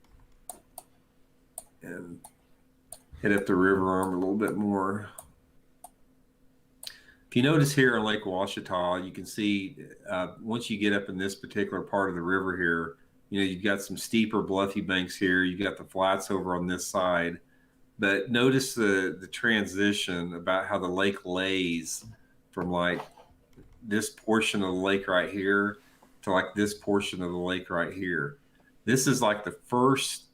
and hit up the river arm a little bit more. If you notice here on Lake Washita, you can see once you get up in this particular part of the river here, you've got some steeper bluffy banks here. You've got the flats over on this side. But notice the transition about how the lake lays from like this portion of the lake right here to like this portion of the lake right here. This is like the first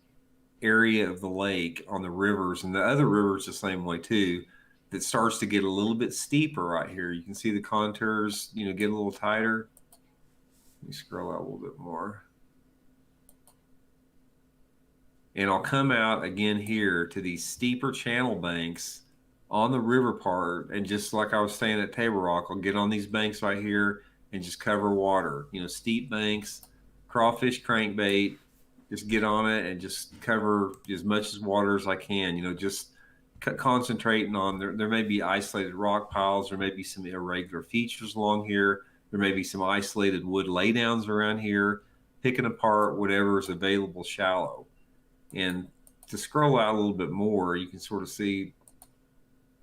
area of the lake on the rivers, and the other rivers the same way too, that starts to get a little bit steeper right here. You can see the contours, get a little tighter. Let me scroll out a little bit more. And I'll come out again here to these steeper channel banks on the river part. And just like I was saying at Table Rock, I'll get on these banks right here and just cover water. Steep banks, crawfish crankbait, just get on it and just cover as much as water as I can. Just concentrating on, there may be isolated rock piles, there may be some irregular features along here, there may be some isolated wood laydowns around here, picking apart whatever is available shallow. And to scroll out a little bit more, you can sort of see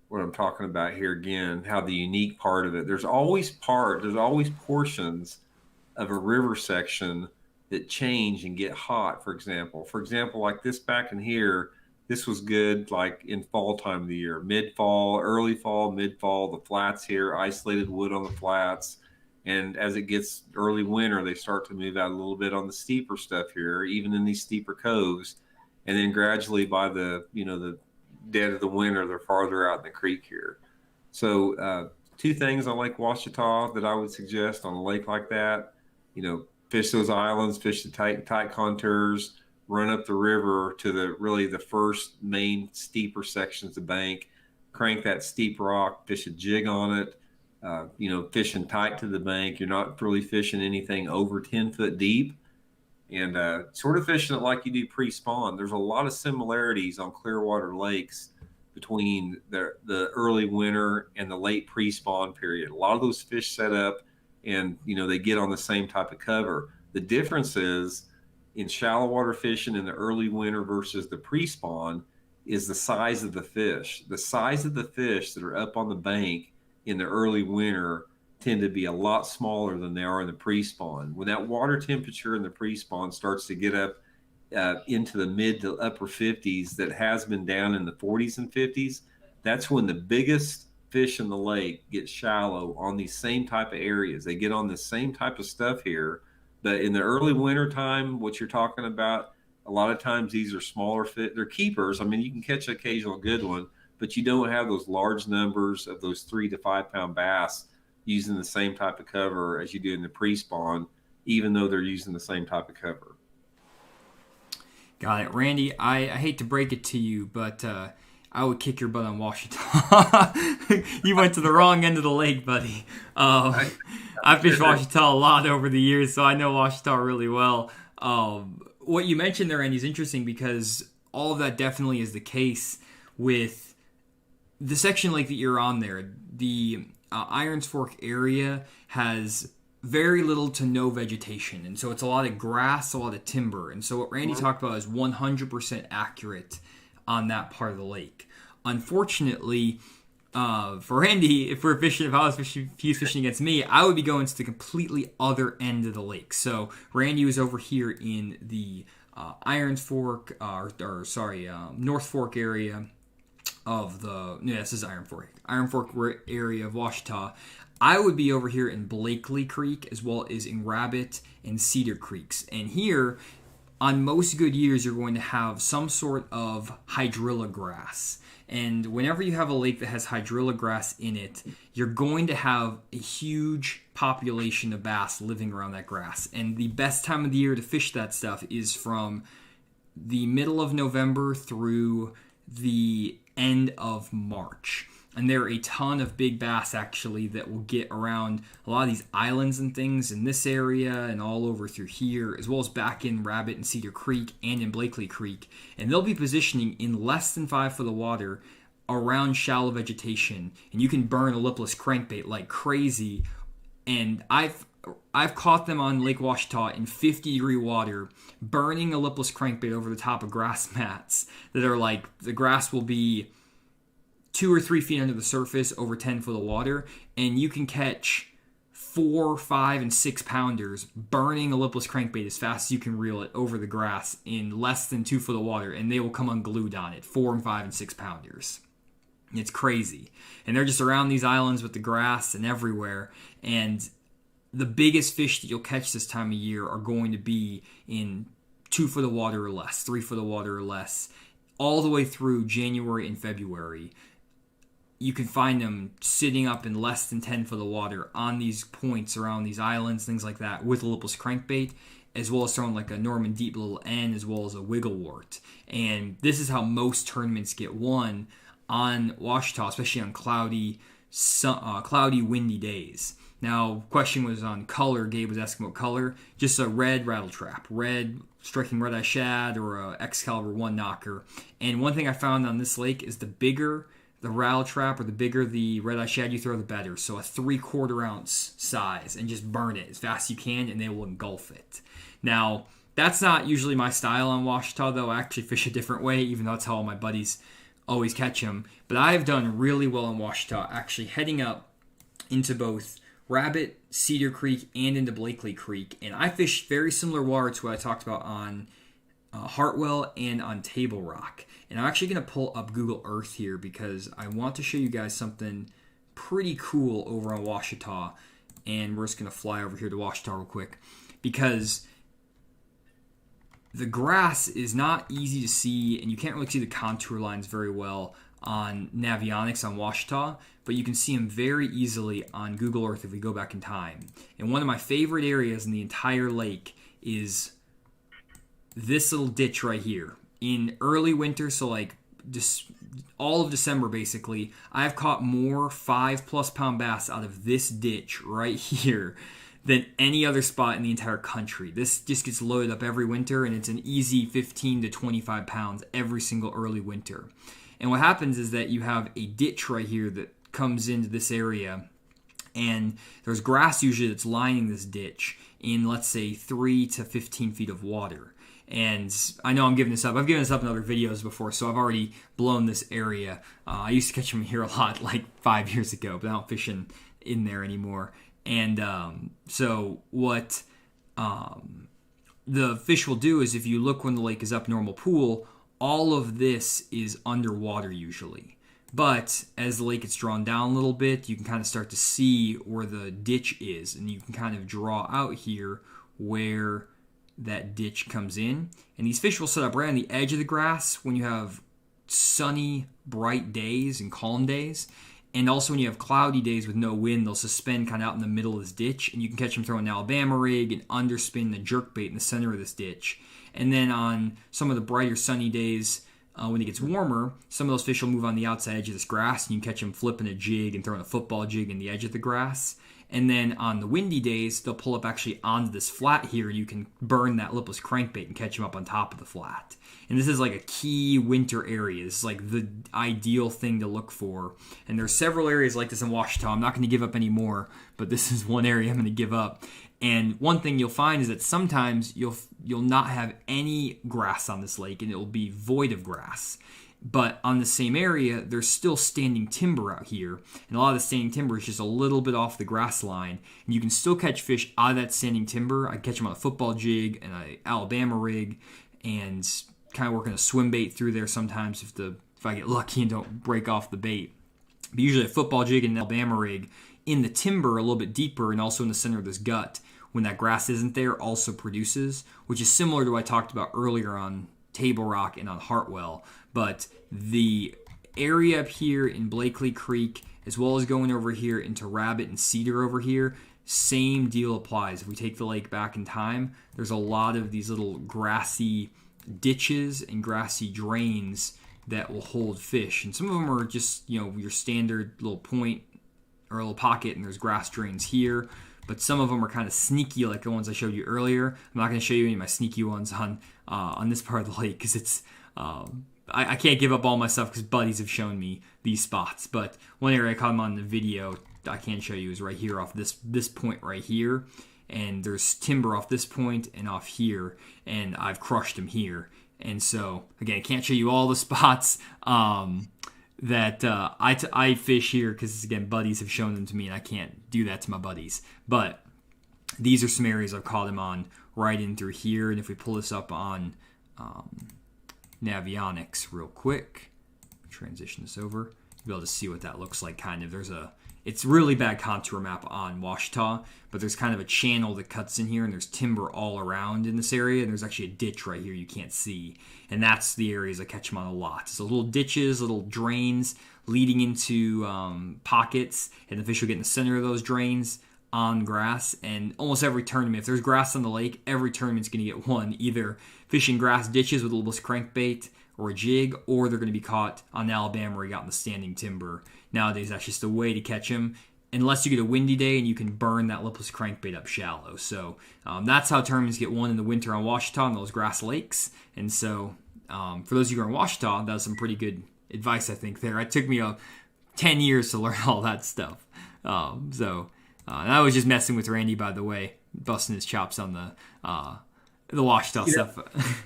what I'm talking about here again, how the unique part of it, there's always portions of a river section that change and get hot. For example, like this back in here, this was good like in fall time of the year, mid-fall, early fall, mid-fall, the flats here, isolated wood on the flats. And as it gets early winter, they start to move out a little bit on the steeper stuff here, even in these steeper coves. And then gradually by the dead of the winter, they're farther out in the creek here. So two things on Lake Washita that I would suggest on a lake like that, fish those islands, fish the tight contours, run up the river to the first main steeper sections of bank, crank that steep rock, fish a jig on it, fishing tight to the bank. You're not really fishing anything over 10 foot deep, and sort of fishing it like you do pre-spawn. There's a lot of similarities on Clearwater lakes between the early winter and the late pre-spawn period. A lot of those fish set up and, they get on the same type of cover. The difference is in shallow water fishing in the early winter versus the pre-spawn is the size of the fish. The size of the fish that are up on the bank in the early winter tend to be a lot smaller than they are in the pre-spawn. When that water temperature in the pre-spawn starts to get up into the mid to upper 50s, that has been down in the 40s and 50s, that's when the biggest fish in the lake get shallow on these same type of areas. They get on the same type of stuff here. But in the early winter time, what you're talking about, a lot of times these are smaller fish. They're keepers. I mean, you can catch an occasional good one, but you don't have those large numbers of those 3 to 5 pound bass using the same type of cover as you do in the pre-spawn, even though they're using the same type of cover. Got it. Randy, I hate to break it to you, but I would kick your butt on Washita. You went to the wrong end of the lake, buddy. I fished Washita a lot over the years, so I know Washita really well. What you mentioned there, Randy, is interesting because all of that definitely is the case with the section lake that you're on there. The Irons Fork area has very little to no vegetation, and so it's a lot of grass, a lot of timber. And so what Randy talked about is 100% accurate on that part of the lake. Unfortunately, for Randy, if he was fishing against me, I would be going to the completely other end of the lake. So Randy was over here in the Irons Fork, North Fork area of this is Iron Fork area of Washita. I would be over here in Blakely Creek as well as in Rabbit and Cedar Creeks. And here, on most good years, you're going to have some sort of hydrilla grass. And whenever you have a lake that has hydrilla grass in it, you're going to have a huge population of bass living around that grass. And the best time of the year to fish that stuff is from the middle of November through the end of March. And there are a ton of big bass actually that will get around a lot of these islands and things in this area and all over through here, as well as back in Rabbit and Cedar Creek and in Blakely Creek. And they'll be positioning in less than 5 foot of water around shallow vegetation. And you can burn a lipless crankbait like crazy. And I've caught them on Lake Washita in 50-degree water, burning a lipless crankbait over the top of grass mats that are like, the grass will be 2 or 3 feet under the surface over 10 foot of water, and you can catch 4, 5, and 6 pounders burning a lipless crankbait as fast as you can reel it over the grass in less than 2 foot of water, and they will come unglued on it, 4 and 5 and 6 pounders. It's crazy. And they're just around these islands with the grass and everywhere, and the biggest fish that you'll catch this time of year are going to be in 2 foot of water or less, 3 foot of water or less, all the way through January and February. You can find them sitting up in less than 10 foot of water on these points around these islands, things like that, with a lipless crankbait, as well as throwing like a Norman Deep little N, as well as a wigglewort. And this is how most tournaments get won on Washita, especially on cloudy, windy days. Now, question was on color. Gabe was asking about color. Just a red rattle trap, red striking red-eye shad, or a Excalibur 1 knocker. And one thing I found on this lake is the bigger the rattle trap or the bigger the red-eye shad you throw, the better. So a 3/4 ounce size, and just burn it as fast as you can, and they will engulf it. Now, that's not usually my style on Washita, though. I actually fish a different way, even though that's how all my buddies always catch them. But I've done really well on Washita, actually heading up into both Rabbit, Cedar Creek, and into Blakely Creek. And I fish very similar water to what I talked about on Hartwell and on Table Rock. And I'm actually going to pull up Google Earth here because I want to show you guys something pretty cool over on Washita. And we're just going to fly over here to Washita real quick, because the grass is not easy to see, and you can't really see the contour lines very well on Navionics on Washita, but you can see them very easily on Google Earth if we go back in time. And one of my favorite areas in the entire lake is this little ditch right here. In early winter, so like all of December basically, I've caught more 5+ pound bass out of this ditch right here than any other spot in the entire country. This just gets loaded up every winter, and it's an easy 15 to 25 pounds every single early winter. And what happens is that you have a ditch right here that comes into this area, and there's grass usually that's lining this ditch in, let's say, 3 to 15 feet of water. And I know I'm giving this up. I've given this up in other videos before, so I've already blown this area. I used to catch them here a lot like 5 years ago, but I don't fish in there anymore. And so what the fish will do is, if you look when the lake is up normal pool, all of this is underwater usually. But as the lake gets drawn down a little bit, you can kind of start to see where the ditch is, and you can kind of draw out here where that ditch comes in. And these fish will set up right on the edge of the grass when you have sunny, bright days and calm days. And also when you have cloudy days with no wind, they'll suspend kind of out in the middle of this ditch, and you can catch them throwing an Alabama rig and underspin the jerkbait in the center of this ditch. And then on some of the brighter sunny days, when it gets warmer, some of those fish will move on the outside edge of this grass, and you can catch them flipping a jig and throwing a football jig in the edge of the grass. And then on the windy days, they'll pull up actually onto this flat here, and you can burn that lipless crankbait and catch them up on top of the flat. And this is like a key winter area. This is like the ideal thing to look for. And there's several areas like this in Washita. I'm not going to give up any more, but this is one area I'm going to give up. And one thing you'll find is that sometimes you'll not have any grass on this lake, and it will be void of grass. But on the same area, there's still standing timber out here. And a lot of the standing timber is just a little bit off the grass line. And you can still catch fish out of that standing timber. I catch them on a football jig and an Alabama rig, and kind of working a swim bait through there sometimes if I get lucky and don't break off the bait. But usually a football jig and an Alabama rig in the timber a little bit deeper, and also in the center of this gut, when that grass isn't there, also produces, which is similar to what I talked about earlier on Table Rock and on Hartwell. But the area up here in Blakely Creek, as well as going over here into Rabbit and Cedar over here, same deal applies. If we take the lake back in time, there's a lot of these little grassy ditches and grassy drains that will hold fish. And some of them are just, your standard little point or a little pocket, and there's grass drains here. But some of them are kind of sneaky, like the ones I showed you earlier. I'm not going to show you any of my sneaky ones on this part of the lake, because it's I can't give up all my stuff because buddies have shown me these spots. But one area I caught them on the video I can show you is right here off this point right here. And there's timber off this point and off here, and I've crushed them here. And so, again, I can't show you all the spots that I fish here because, again, buddies have shown them to me, and I can't do that to my buddies. But these are some areas I've caught them on right in through here. And if we pull this up on Navionics real quick, transition this over, you'll be able to see what that looks like. Kind of, it's really bad contour map on Washita, but there's kind of a channel that cuts in here, and there's timber all around in this area, and there's actually a ditch right here you can't see, and that's the areas I catch them on a lot. So little ditches, little drains leading into pockets, and the fish will get in the center of those drains on grass. And almost every tournament, if there's grass on the lake, every tournament's going to get one, either fishing grass ditches with a lipless crankbait or a jig, or they're going to be caught on Alabama where you got in the standing timber. Nowadays, that's just a way to catch them, unless you get a windy day and you can burn that lipless crankbait up shallow. So that's how tournaments get won in the winter on Washita on those grass lakes. And so for those of you who are in Washita, that was some pretty good advice, I think, there. It took me 10 years to learn all that stuff. And I was just messing with Randy, by the way, busting his chops on the Washita stuff.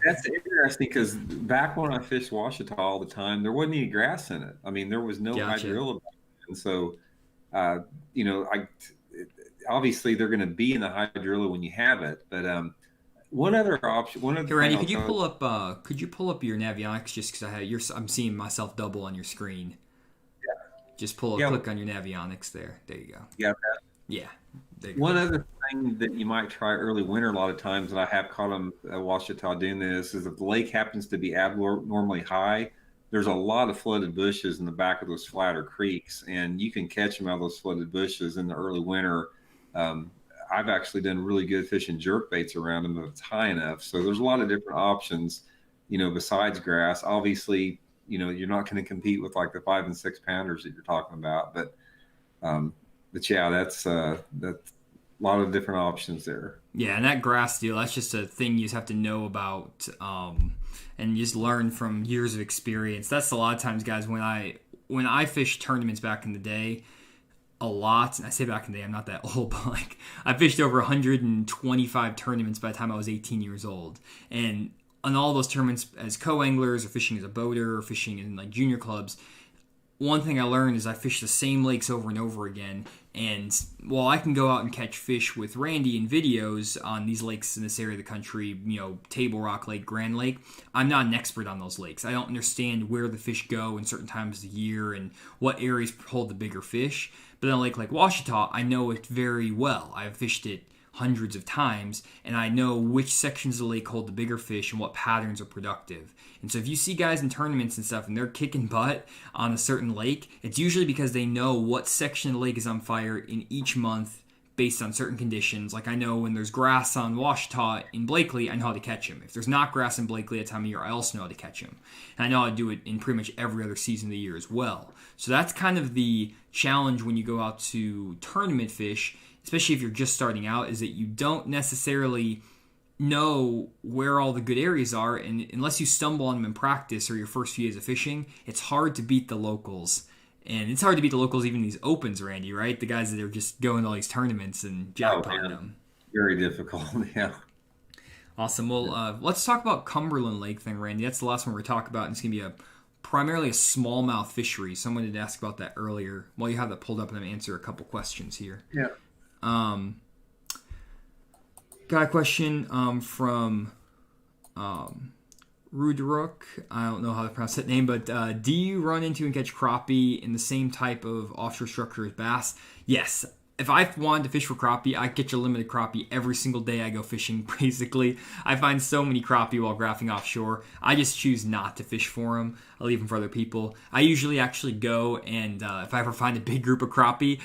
That's interesting, because back when I fished Washita all the time, there wasn't any grass in it. I mean, there was no hydrilla, and so obviously they're going to be in the hydrilla when you have it. But one other option. Hey, Randy, could you pull up your Navionics, just because I'm seeing myself double on your screen. Yeah. Just click on your Navionics there. There you go. Yeah. Yeah. One other thing that you might try early winter a lot of times, and I have caught them at Washita doing this, is if the lake happens to be abnormally high, there's a lot of flooded bushes in the back of those flatter creeks, and you can catch them out of those flooded bushes in the early winter. I've actually done really good fishing jerk baits around them if it's high enough. So there's a lot of different options, besides grass. Obviously, you're not going to compete with like the 5 and 6 pounders that you're talking about, but yeah, that's a lot of different options there. Yeah, and that grass deal, that's just a thing you just have to know about and just learn from years of experience. That's a lot of times, guys, when I fished tournaments back in the day, a lot, and I say back in the day, I'm not that old, but I fished over 125 tournaments by the time I was 18 years old. And on all those tournaments as co-anglers or fishing as a boater or fishing in junior clubs, one thing I learned is I fish the same lakes over and over again. And while I can go out and catch fish with Randy in videos on these lakes in this area of the country, Table Rock Lake, Grand Lake, I'm not an expert on those lakes. I don't understand where the fish go in certain times of the year and what areas hold the bigger fish. But on a lake like Washita, I know it very well. I've fished it hundreds of times, and I know which sections of the lake hold the bigger fish and what patterns are productive. And so if you see guys in tournaments and stuff and they're kicking butt on a certain lake, it's usually because they know what section of the lake is on fire in each month based on certain conditions. Like I know when there's grass on Washita in Blakely, I know how to catch him. If there's not grass in Blakely at that time of year, I also know how to catch him. And I know how to do it in pretty much every other season of the year as well. So that's kind of the challenge when you go out to tournament fish, especially if you're just starting out, is that you don't necessarily know where all the good areas are, and unless you stumble on them in practice or your first few days of fishing, it's hard to beat the locals. And it's hard to beat the locals even in these opens, Randy, right? The guys that are just going to all these tournaments and jackpotting them. Very difficult, yeah. Awesome. Well, let's talk about Cumberland Lake then, Randy. That's the last one we're talking about, and it's going to be primarily a smallmouth fishery. Someone did ask about that earlier. While you have that pulled up, and I'm going to answer a couple questions here. Yeah. Got a question from Ruderuk. I don't know how to pronounce that name, but do you run into and catch crappie in the same type of offshore structure as bass? Yes, if I wanted to fish for crappie, I catch a limited crappie every single day I go fishing, basically. I find so many crappie while graphing offshore. I just choose not to fish for them. I leave them for other people. I usually actually go and if I ever find a big group of crappie,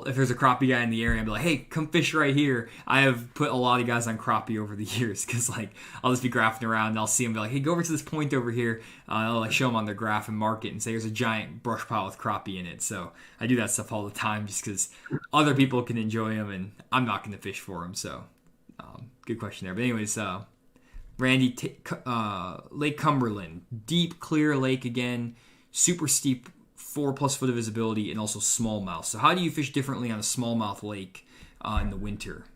if there's a crappie guy in the area, I'll be like, hey, come fish right here. I have put a lot of guys on crappie over the years because like I'll just be graphing around and I'll see them be like, hey, go over to this point over here. I'll like show them on their graph and mark it and say there's a giant brush pile with crappie in it. So I do that stuff all the time just because other people can enjoy them and I'm not going to fish for them. So good question there. But anyways, Randy, Lake Cumberland, deep, clear lake again, super steep, 4+ foot of visibility, and also smallmouth. So how do you fish differently on a smallmouth lake in the winter?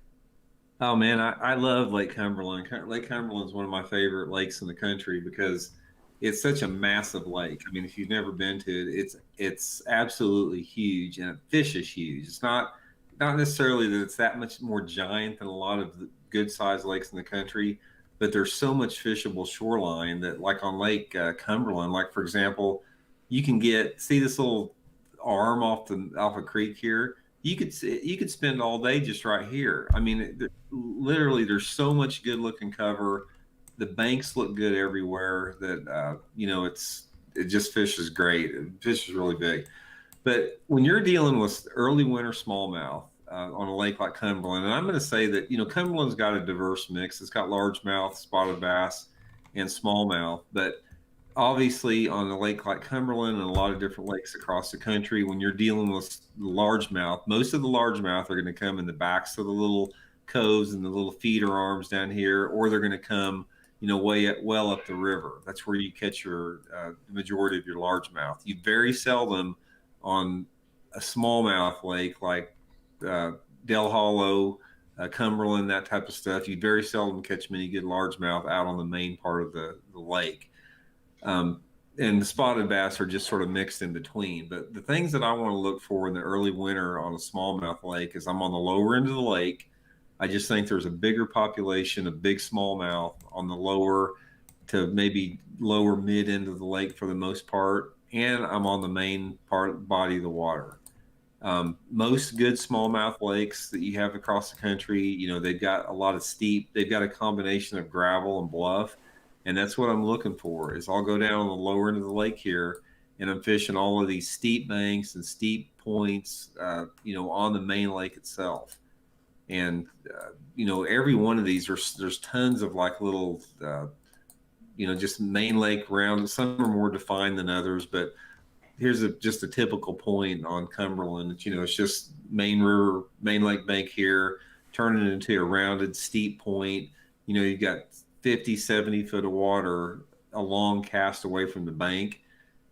Oh man, I love Lake Cumberland. Lake Cumberland is one of my favorite lakes in the country because it's such a massive lake. I mean, if you've never been to it, it's absolutely huge, and fish is huge. It's not necessarily that it's that much more giant than a lot of the good sized lakes in the country, but there's so much fishable shoreline that, like on Lake Cumberland, like for example, you can see this little arm off a creek here. You could spend all day just right here. I mean, literally, there's so much good looking cover. The banks look good everywhere. That it just fishes great. Fish is really big. But when you're dealing with early winter smallmouth on a lake like Cumberland, and I'm going to say that Cumberland's got a diverse mix. It's got largemouth, spotted bass, and smallmouth. But obviously, on a lake like Cumberland and a lot of different lakes across the country, when you're dealing with largemouth, most of the largemouth are going to come in the backs of the little coves and the little feeder arms down here, or they're going to come well up the river. That's where you catch your majority of your largemouth. You very seldom on a smallmouth lake like Del Hollow, Cumberland, that type of stuff. You very seldom catch many good largemouth out on the main part of the lake. And the spotted bass are just sort of mixed in between. But the things that I want to look for in the early winter on a smallmouth lake is I'm on the lower end of the lake. I just think there's a bigger population of big smallmouth on the lower to maybe lower mid end of the lake for the most part. And I'm on the main body of the water. Most good smallmouth lakes that you have across the country, they've got a lot of they've got a combination of gravel and bluff. And that's what I'm looking for is I'll go down on the lower end of the lake here and I'm fishing all of these steep banks and steep points, on the main lake itself. And, every one of these, there's tons of like little, just main lake round. Some are more defined than others, but here's just a typical point on Cumberland. It's just main lake bank here, turning it into a rounded steep point. You've got 50, 70 foot of water a long cast away from the bank.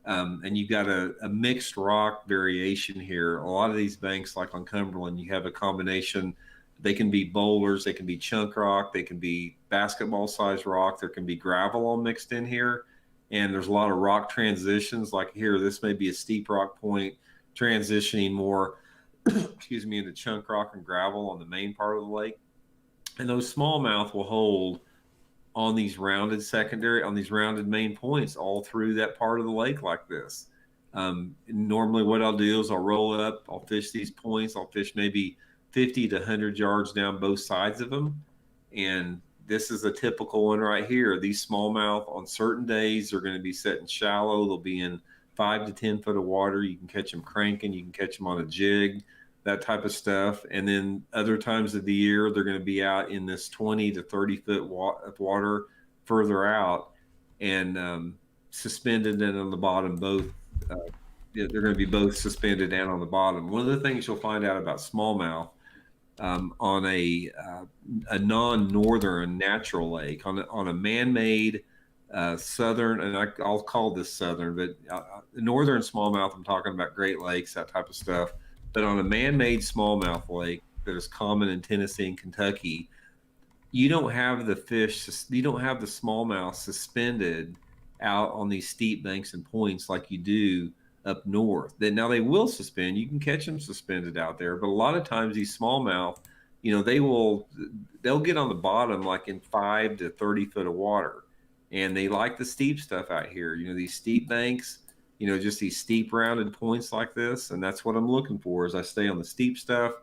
And you've got a mixed rock variation here. A lot of these banks, like on Cumberland, you have a combination. They can be boulders, they can be chunk rock, they can be basketball sized rock, there can be gravel all mixed in here. And there's a lot of rock transitions. Like here, this may be a steep rock point transitioning more, excuse me, into chunk rock and gravel on the main part of the lake. And those smallmouth will hold on these rounded main points all through that part of the lake like this. Normally what I'll do is I'll roll up, I'll fish these points, I'll fish maybe 50 to 100 yards down both sides of them. And this is a typical one right here. These smallmouth on certain days are going to be setting shallow. They'll be in 5 to 10 foot of water. You can catch them cranking, you can catch them on a jig, that type of stuff. And then other times of the year, they're going to be out in this 20 to 30 foot of water further out and suspended and on the bottom both. They're going to be both suspended and on the bottom. One of the things you'll find out about smallmouth on a non-northern natural lake, on a man-made southern, and I'll call this southern, but northern smallmouth, I'm talking about Great Lakes, that type of stuff. But on a man-made smallmouth lake that is common in Tennessee and Kentucky, you don't have the smallmouth suspended out on these steep banks and points like you do up north. Now they will suspend. You can catch them suspended out there, but a lot of times these smallmouth, they'll get on the bottom like in 5 to 30 foot of water, and they like the steep stuff out here. These steep banks, just these steep rounded points like this, and that's what I'm looking for. Is I stay on the steep stuff.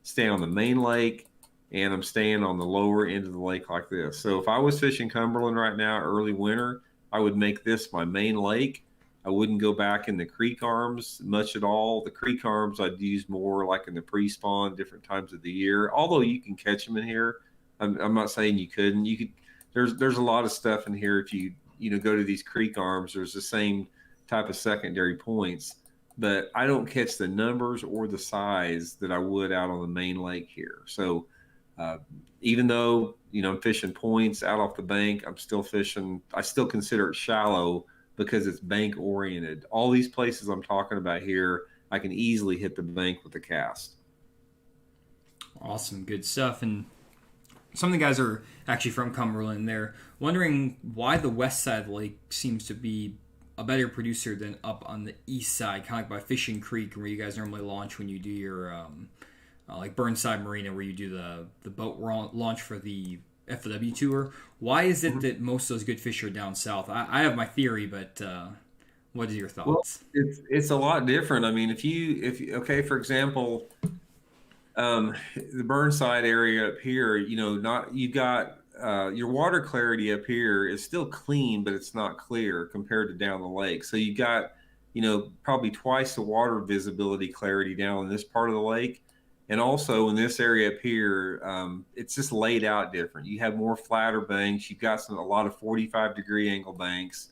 staying on the main lake, and I'm staying on the lower end of the lake like this. So if I was fishing Cumberland right now, early winter, I would make this my main lake. I wouldn't go back in the creek arms much at all. The creek arms I'd use more like in the pre-spawn, different times of the year. Although you can catch them in here, I'm not saying you couldn't. You could. There's a lot of stuff in here. If you go to these creek arms, there's the same type of secondary points, but I don't catch the numbers or the size that I would out on the main lake here. So uh, even though I'm fishing points out off the bank, I'm still fishing. I still consider it shallow because it's bank oriented. All these places I'm talking about here, I can easily hit the bank with the cast. Awesome, good stuff. And some of the guys are actually from Cumberland. They're wondering why the west side of the lake seems to be a better producer than up on the east side, kind of like by Fishing Creek, where you guys normally launch when you do your like Burnside Marina, where you do the boat launch for the FW tour. Why is it that most of those good fish are down south? I have my theory, but what are your thoughts? Well, it's a lot different. I mean, okay, for example, the Burnside area up here, not you got your water clarity up here is still clean, but it's not clear compared to down the lake. So you got probably twice the water visibility clarity down in this part of the lake. And also in this area up here, it's just laid out different. You have more flatter banks. You've got a lot of 45-degree angle banks.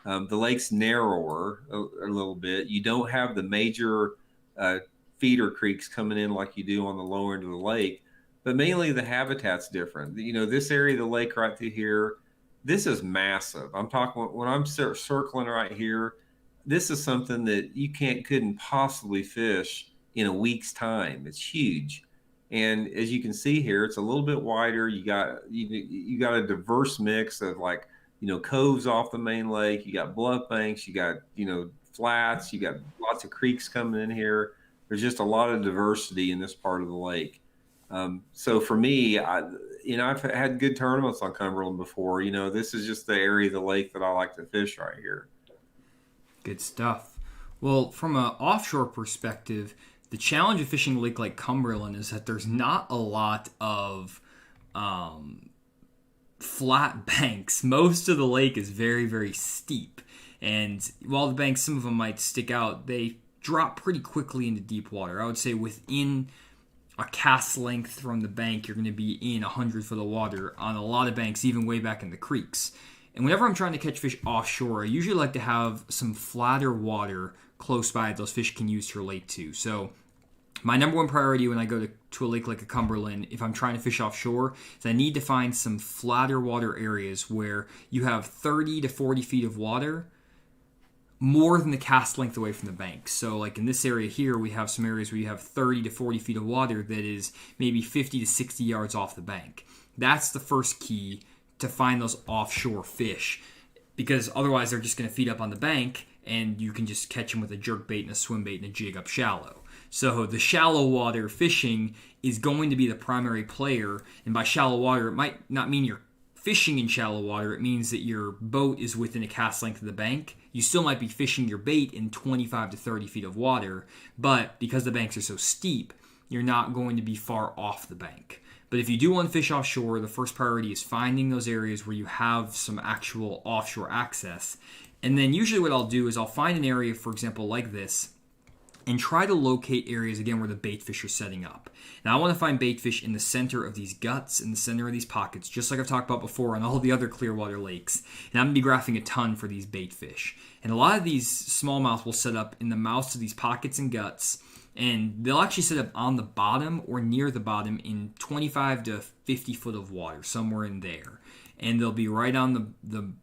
The lake's narrower a little bit. You don't have the major feeder creeks coming in like you do on the lower end of the lake, but mainly the habitat's different. This area of the lake right through here, this is massive. I'm talking when I'm circling right here, this is something that you couldn't possibly fish in a week's time. It's huge. And as you can see here, it's a little bit wider. You got a diverse mix of coves off the main lake. You got bluff banks, you got, flats, you got lots of creeks coming in here. There's just a lot of diversity in this part of the lake. So for me, I've had good tournaments on Cumberland before. This is just the area of the lake that I like to fish right here. Good stuff. Well, from an offshore perspective, the challenge of fishing a lake like Cumberland is that there's not a lot of flat banks. Most of the lake is very, very steep. And while the banks, some of them might stick out, they drop pretty quickly into deep water. I would say within a cast length from the bank, you're going to be in 100 foot of water on a lot of banks, even way back in the creeks. And whenever I'm trying to catch fish offshore, I usually like to have some flatter water close by that those fish can use to relate to. So my number one priority when I go to a lake like a Cumberland, if I'm trying to fish offshore, is I need to find some flatter water areas where you have 30 to 40 feet of water more than the cast length away from the bank. So like in this area here, we have some areas where you have 30 to 40 feet of water that is maybe 50 to 60 yards off the bank. That's the first key to find those offshore fish, because otherwise they're just going to feed up on the bank and you can just catch them with a jerk bait and a swim bait and a jig up shallow. So the shallow water fishing is going to be the primary player, and by shallow water, it might not mean you're fishing in shallow water. It means that your boat is within a cast length of the bank. You still might be fishing your bait in 25 to 30 feet of water, but because the banks are so steep, you're not going to be far off the bank. But if you do want to fish offshore, the first priority is finding those areas where you have some actual offshore access. And then usually what I'll do is I'll find an area, for example, like this, and try to locate areas, again, where the bait fish are setting up. Now, I want to find bait fish in the center of these guts, in the center of these pockets, just like I've talked about before on all the other Clearwater lakes. And I'm going to be graphing a ton for these bait fish. And a lot of these smallmouth will set up in the mouths of these pockets and guts, and they'll actually set up on the bottom or near the bottom in 25 to 50 foot of water, somewhere in there. And they'll be right on the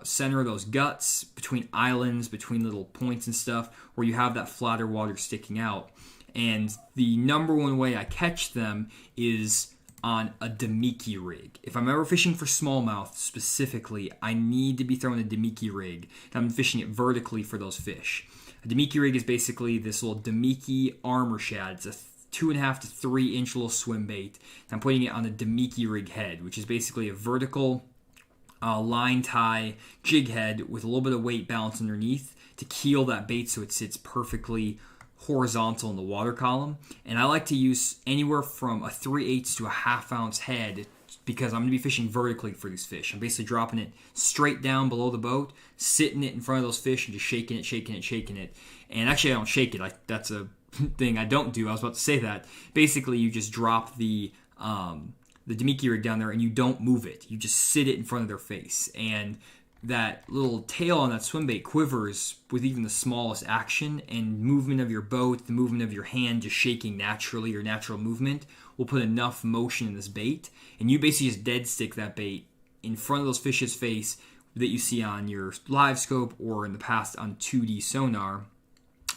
center of those guts, between islands, between little points and stuff, where you have that flatter water sticking out. And the number one way I catch them is on a Demiki rig. If I'm ever fishing for smallmouth specifically, I need to be throwing a Demiki rig. And I'm fishing it vertically for those fish. A Demiki rig is basically this little Demiki armor shad. It's a 2.5 to 3 inch little swim bait. And I'm putting it on a Demiki rig head, which is basically a vertical line tie jig head with a little bit of weight balance underneath to keel that bait so it sits perfectly horizontal in the water column. And I like to use anywhere from a 3/8 to a 1/2 ounce head because I'm going to be fishing vertically for these fish. I'm basically dropping it straight down below the boat, sitting it in front of those fish and just shaking it. And actually I don't shake it. That's a thing I don't do. I was about to say that. Basically you just drop the Demiki rig down there and you don't move it. You just sit it in front of their face. And that little tail on that swim bait quivers with even the smallest action, and movement of your boat, the movement of your hand just shaking naturally, your natural movement will put enough motion in this bait, and you basically just dead stick that bait in front of those fish's face that you see on your live scope or in the past on 2D sonar,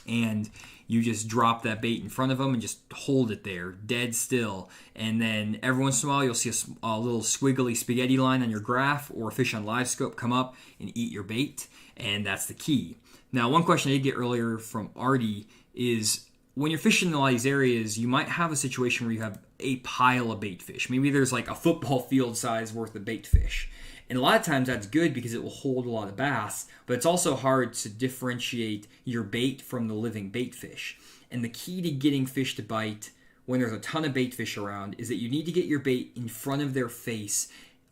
and you just drop that bait in front of them and just hold it there, dead still. And then every once in a while, you'll see a little squiggly spaghetti line on your graph or a fish on live scope come up and eat your bait. And that's the key. Now, one question I did get earlier from Artie is when you're fishing in a lot of these areas, you might have a situation where you have a pile of bait fish. Maybe there's like a football field size worth of bait fish. And a lot of times that's good because it will hold a lot of bass, but it's also hard to differentiate your bait from the living bait fish. And the key to getting fish to bite when there's a ton of bait fish around is that you need to get your bait in front of their face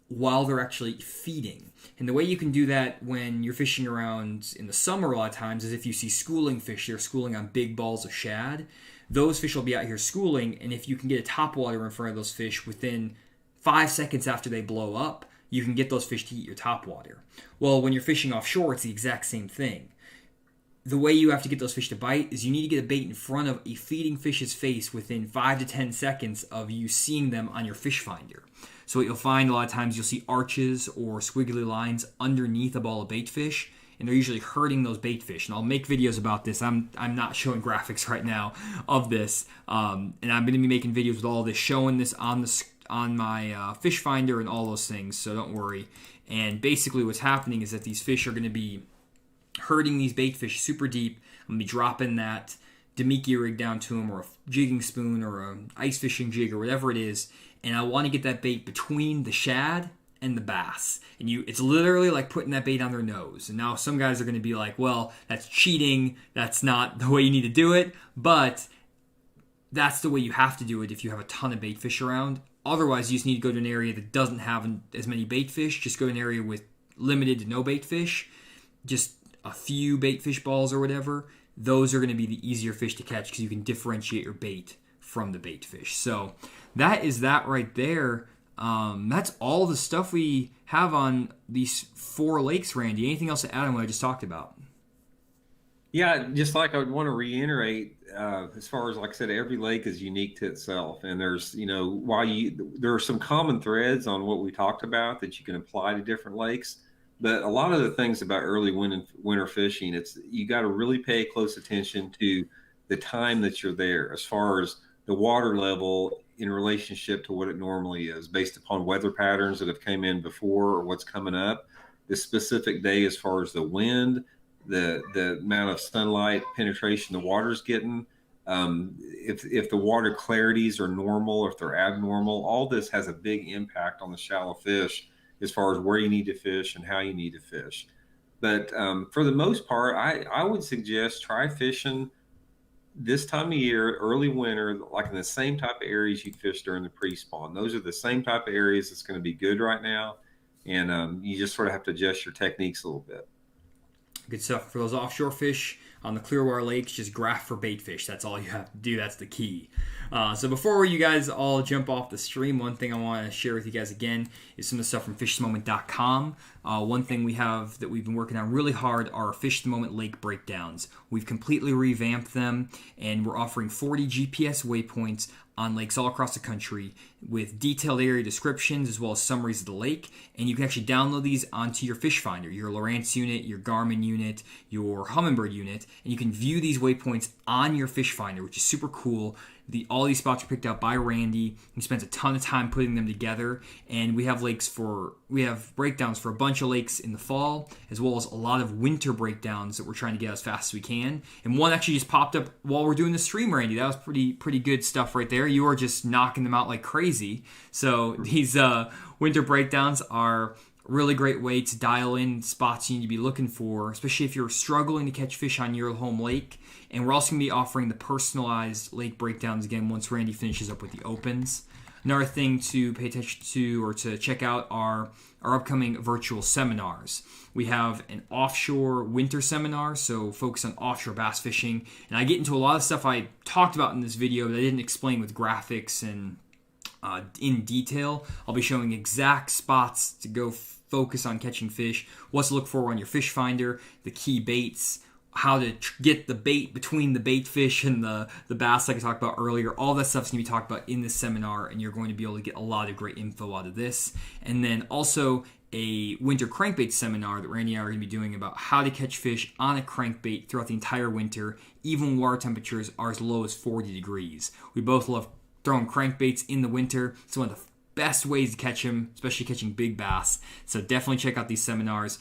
while they're actually feeding. And the way you can do that when you're fishing around in the summer a lot of times is if you see schooling fish, they're schooling on big balls of shad. Those fish will be out here schooling, and if you can get a topwater in front of those fish within 5 seconds after they blow up, you can get those fish to eat your topwater. Well, when you're fishing offshore, it's the exact same thing. The way you have to get those fish to bite is you need to get a bait in front of a feeding fish's face within 5 to 10 seconds of you seeing them on your fish finder. So what you'll find a lot of times, you'll see arches or squiggly lines underneath a ball of bait fish, and they're usually hurting those bait fish. And I'll make videos about this. I'm not showing graphics right now of this, and I'm going to be making videos with all this, showing this on my fish finder and all those things, so don't worry. And basically what's happening is that these fish are going to be hurting these bait fish super deep. I'm going to be dropping that Demiki rig down to them, or a jigging spoon, or an ice fishing jig, or whatever it is, and I want to get that bait between the shad and the bass. And it's literally like putting that bait on their nose. And now some guys are going to be like, well, that's cheating, that's not the way you need to do it, but that's the way you have to do it if you have a ton of bait fish around. Otherwise, you just need to go to an area that doesn't have as many bait fish. Just go to an area with limited to no bait fish, just a few bait fish balls or whatever. Those are going to be the easier fish to catch because you can differentiate your bait from the bait fish. So that is that right there. That's all the stuff we have on these 4 lakes, Randy. Anything else to add on what I just talked about? Yeah, just like I would want to reiterate, as far as, like I said, every lake is unique to itself. And there's, there are some common threads on what we talked about that you can apply to different lakes. But a lot of the things about early winter fishing, you got to really pay close attention to the time that you're there, as far as the water level in relationship to what it normally is, based upon weather patterns that have come in before or what's coming up, the specific day as far as the wind, the amount of sunlight penetration the water's getting, if the water clarities are normal or if they're abnormal. All this has a big impact on the shallow fish as far as where you need to fish and how you need to fish. But for the most part, I would suggest try fishing this time of year, early winter, like in the same type of areas you fish during the pre-spawn. Those are the same type of areas that's going to be good right now. And you just sort of have to adjust your techniques a little bit. Good stuff. For those offshore fish on the Clearwater Lakes, just graph for bait fish. That's all you have to do. That's the key. So before you guys all jump off the stream, one thing I want to share with you guys again is some of the stuff from fishthemoment.com. One thing we have that we've been working on really hard are Fish the Moment lake breakdowns. We've completely revamped them, and we're offering 40 GPS waypoints on lakes all across the country with detailed area descriptions as well as summaries of the lake. And you can actually download these onto your fish finder, your Lowrance unit, your Garmin unit, your Humminbird unit, and you can view these waypoints on your fish finder, which is super cool. All these spots are picked out by Randy. He spends a ton of time putting them together, and we have breakdowns for a bunch of lakes in the fall, as well as a lot of winter breakdowns that we're trying to get as fast as we can. And one actually just popped up while we're doing the stream, Randy. That was pretty good stuff right there. You are just knocking them out like crazy. So these winter breakdowns are really great way to dial in spots you need to be looking for, especially if you're struggling to catch fish on your home lake. And we're also going to be offering the personalized lake breakdowns again once Randy finishes up with the opens. Another thing to pay attention to or to check out are our upcoming virtual seminars. We have an offshore winter seminar, so focus on offshore bass fishing. And I get into a lot of stuff I talked about in this video that I didn't explain with graphics and in detail. I'll be showing exact spots to go focus on catching fish, what to look for on your fish finder, the key baits, how to get the bait between the bait fish and the bass like I talked about earlier. All that stuff's going to be talked about in this seminar, and you're going to be able to get a lot of great info out of this. And then also a winter crankbait seminar that Randy and I are going to be doing about how to catch fish on a crankbait throughout the entire winter, even when water temperatures are as low as 40 degrees. We both love throwing crankbaits in the winter. It's one of the best ways to catch them, especially catching big bass. So definitely check out these seminars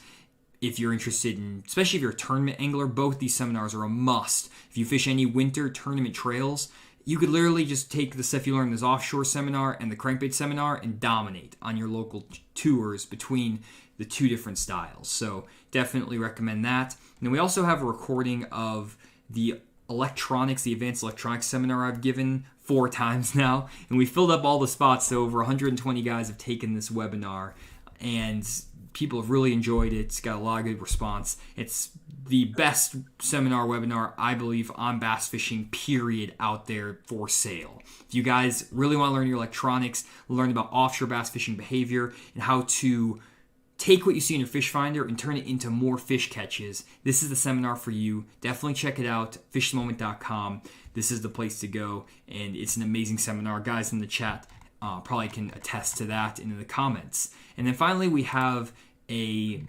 if you're interested in, especially if you're a tournament angler. Both these seminars are a must. If you fish any winter tournament trails, you could literally just take the stuff you learned in this offshore seminar and the crankbait seminar and dominate on your local tours between the two different styles. So definitely recommend that. And then we also have a recording of the advanced electronics seminar I've given 4 times now, and we filled up all the spots. So over 120 guys have taken this webinar, and people have really enjoyed it. It's got a lot of good response. It's the best seminar webinar, I believe, on bass fishing, period, out there for sale. If you guys really want to learn your electronics, learn about offshore bass fishing behavior, and how to take what you see in your fish finder and turn it into more fish catches, this is the seminar for you. Definitely check it out, fishthemoment.com. This is the place to go, and it's an amazing seminar. Guys in the chat probably can attest to that and in the comments. And then finally, we have a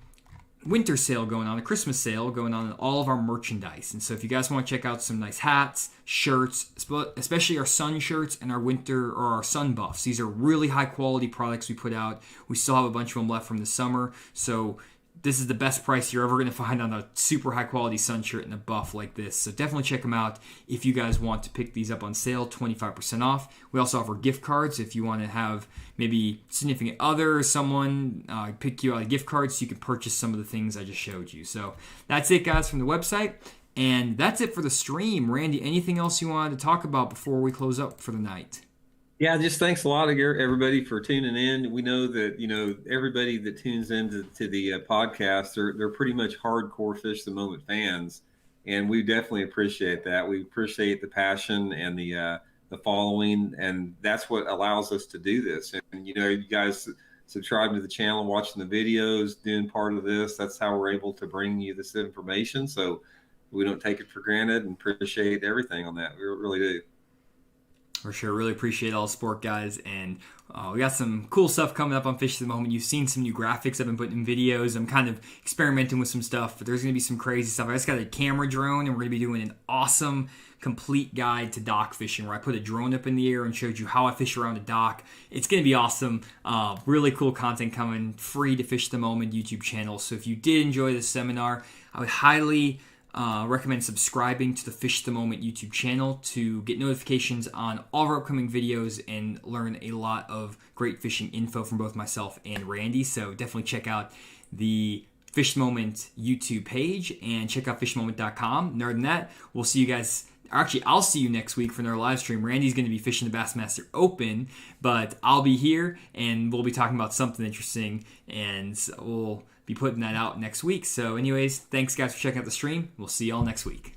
winter sale going on, a Christmas sale going on all of our merchandise. And so if you guys want to check out some nice hats, shirts, especially our sun shirts and our winter or our sun buffs. These are really high quality products we put out. We still have a bunch of them left from the summer. So this is the best price you're ever going to find on a super high quality sun shirt and a buff like this. So definitely check them out if you guys want to pick these up on sale, 25% off. We also offer gift cards if you want to have maybe significant other or someone pick you out a gift card so you can purchase some of the things I just showed you. So that's it, guys, from the website. And that's it for the stream. Randy, anything else you wanted to talk about before we close up for the night? Yeah, just thanks a lot, everybody, for tuning in. We know that everybody that tunes into the podcast, they're pretty much hardcore Fish the Moment fans, and we definitely appreciate that. We appreciate the passion and the following, and that's what allows us to do this. And you guys subscribing to the channel, watching the videos, doing part of this. That's how we're able to bring you this information. So we don't take it for granted and appreciate everything on that. We really do. For sure. Really appreciate all the support, guys. And we got some cool stuff coming up on Fish at the Moment. You've seen some new graphics I've been putting in videos. I'm kind of experimenting with some stuff, but there's going to be some crazy stuff. I just got a camera drone, and we're going to be doing an awesome complete guide to dock fishing where I put a drone up in the air and showed you how I fish around a dock. It's going to be awesome. Really cool content coming, free to Fish at the Moment YouTube channel. So if you did enjoy this seminar, I would highly recommend subscribing to the Fish at the Moment YouTube channel to get notifications on all of our upcoming videos and learn a lot of great fishing info from both myself and Randy. So definitely check out the Fish at the Moment YouTube page and check out fishmoment.com. And other than that, we'll see you guys. Actually, I'll see you next week for another live stream. Randy's going to be fishing the Bassmaster Open, but I'll be here and we'll be talking about something interesting, and we'll be putting that out next week. So anyways, thanks guys for checking out the stream. We'll see y'all next week.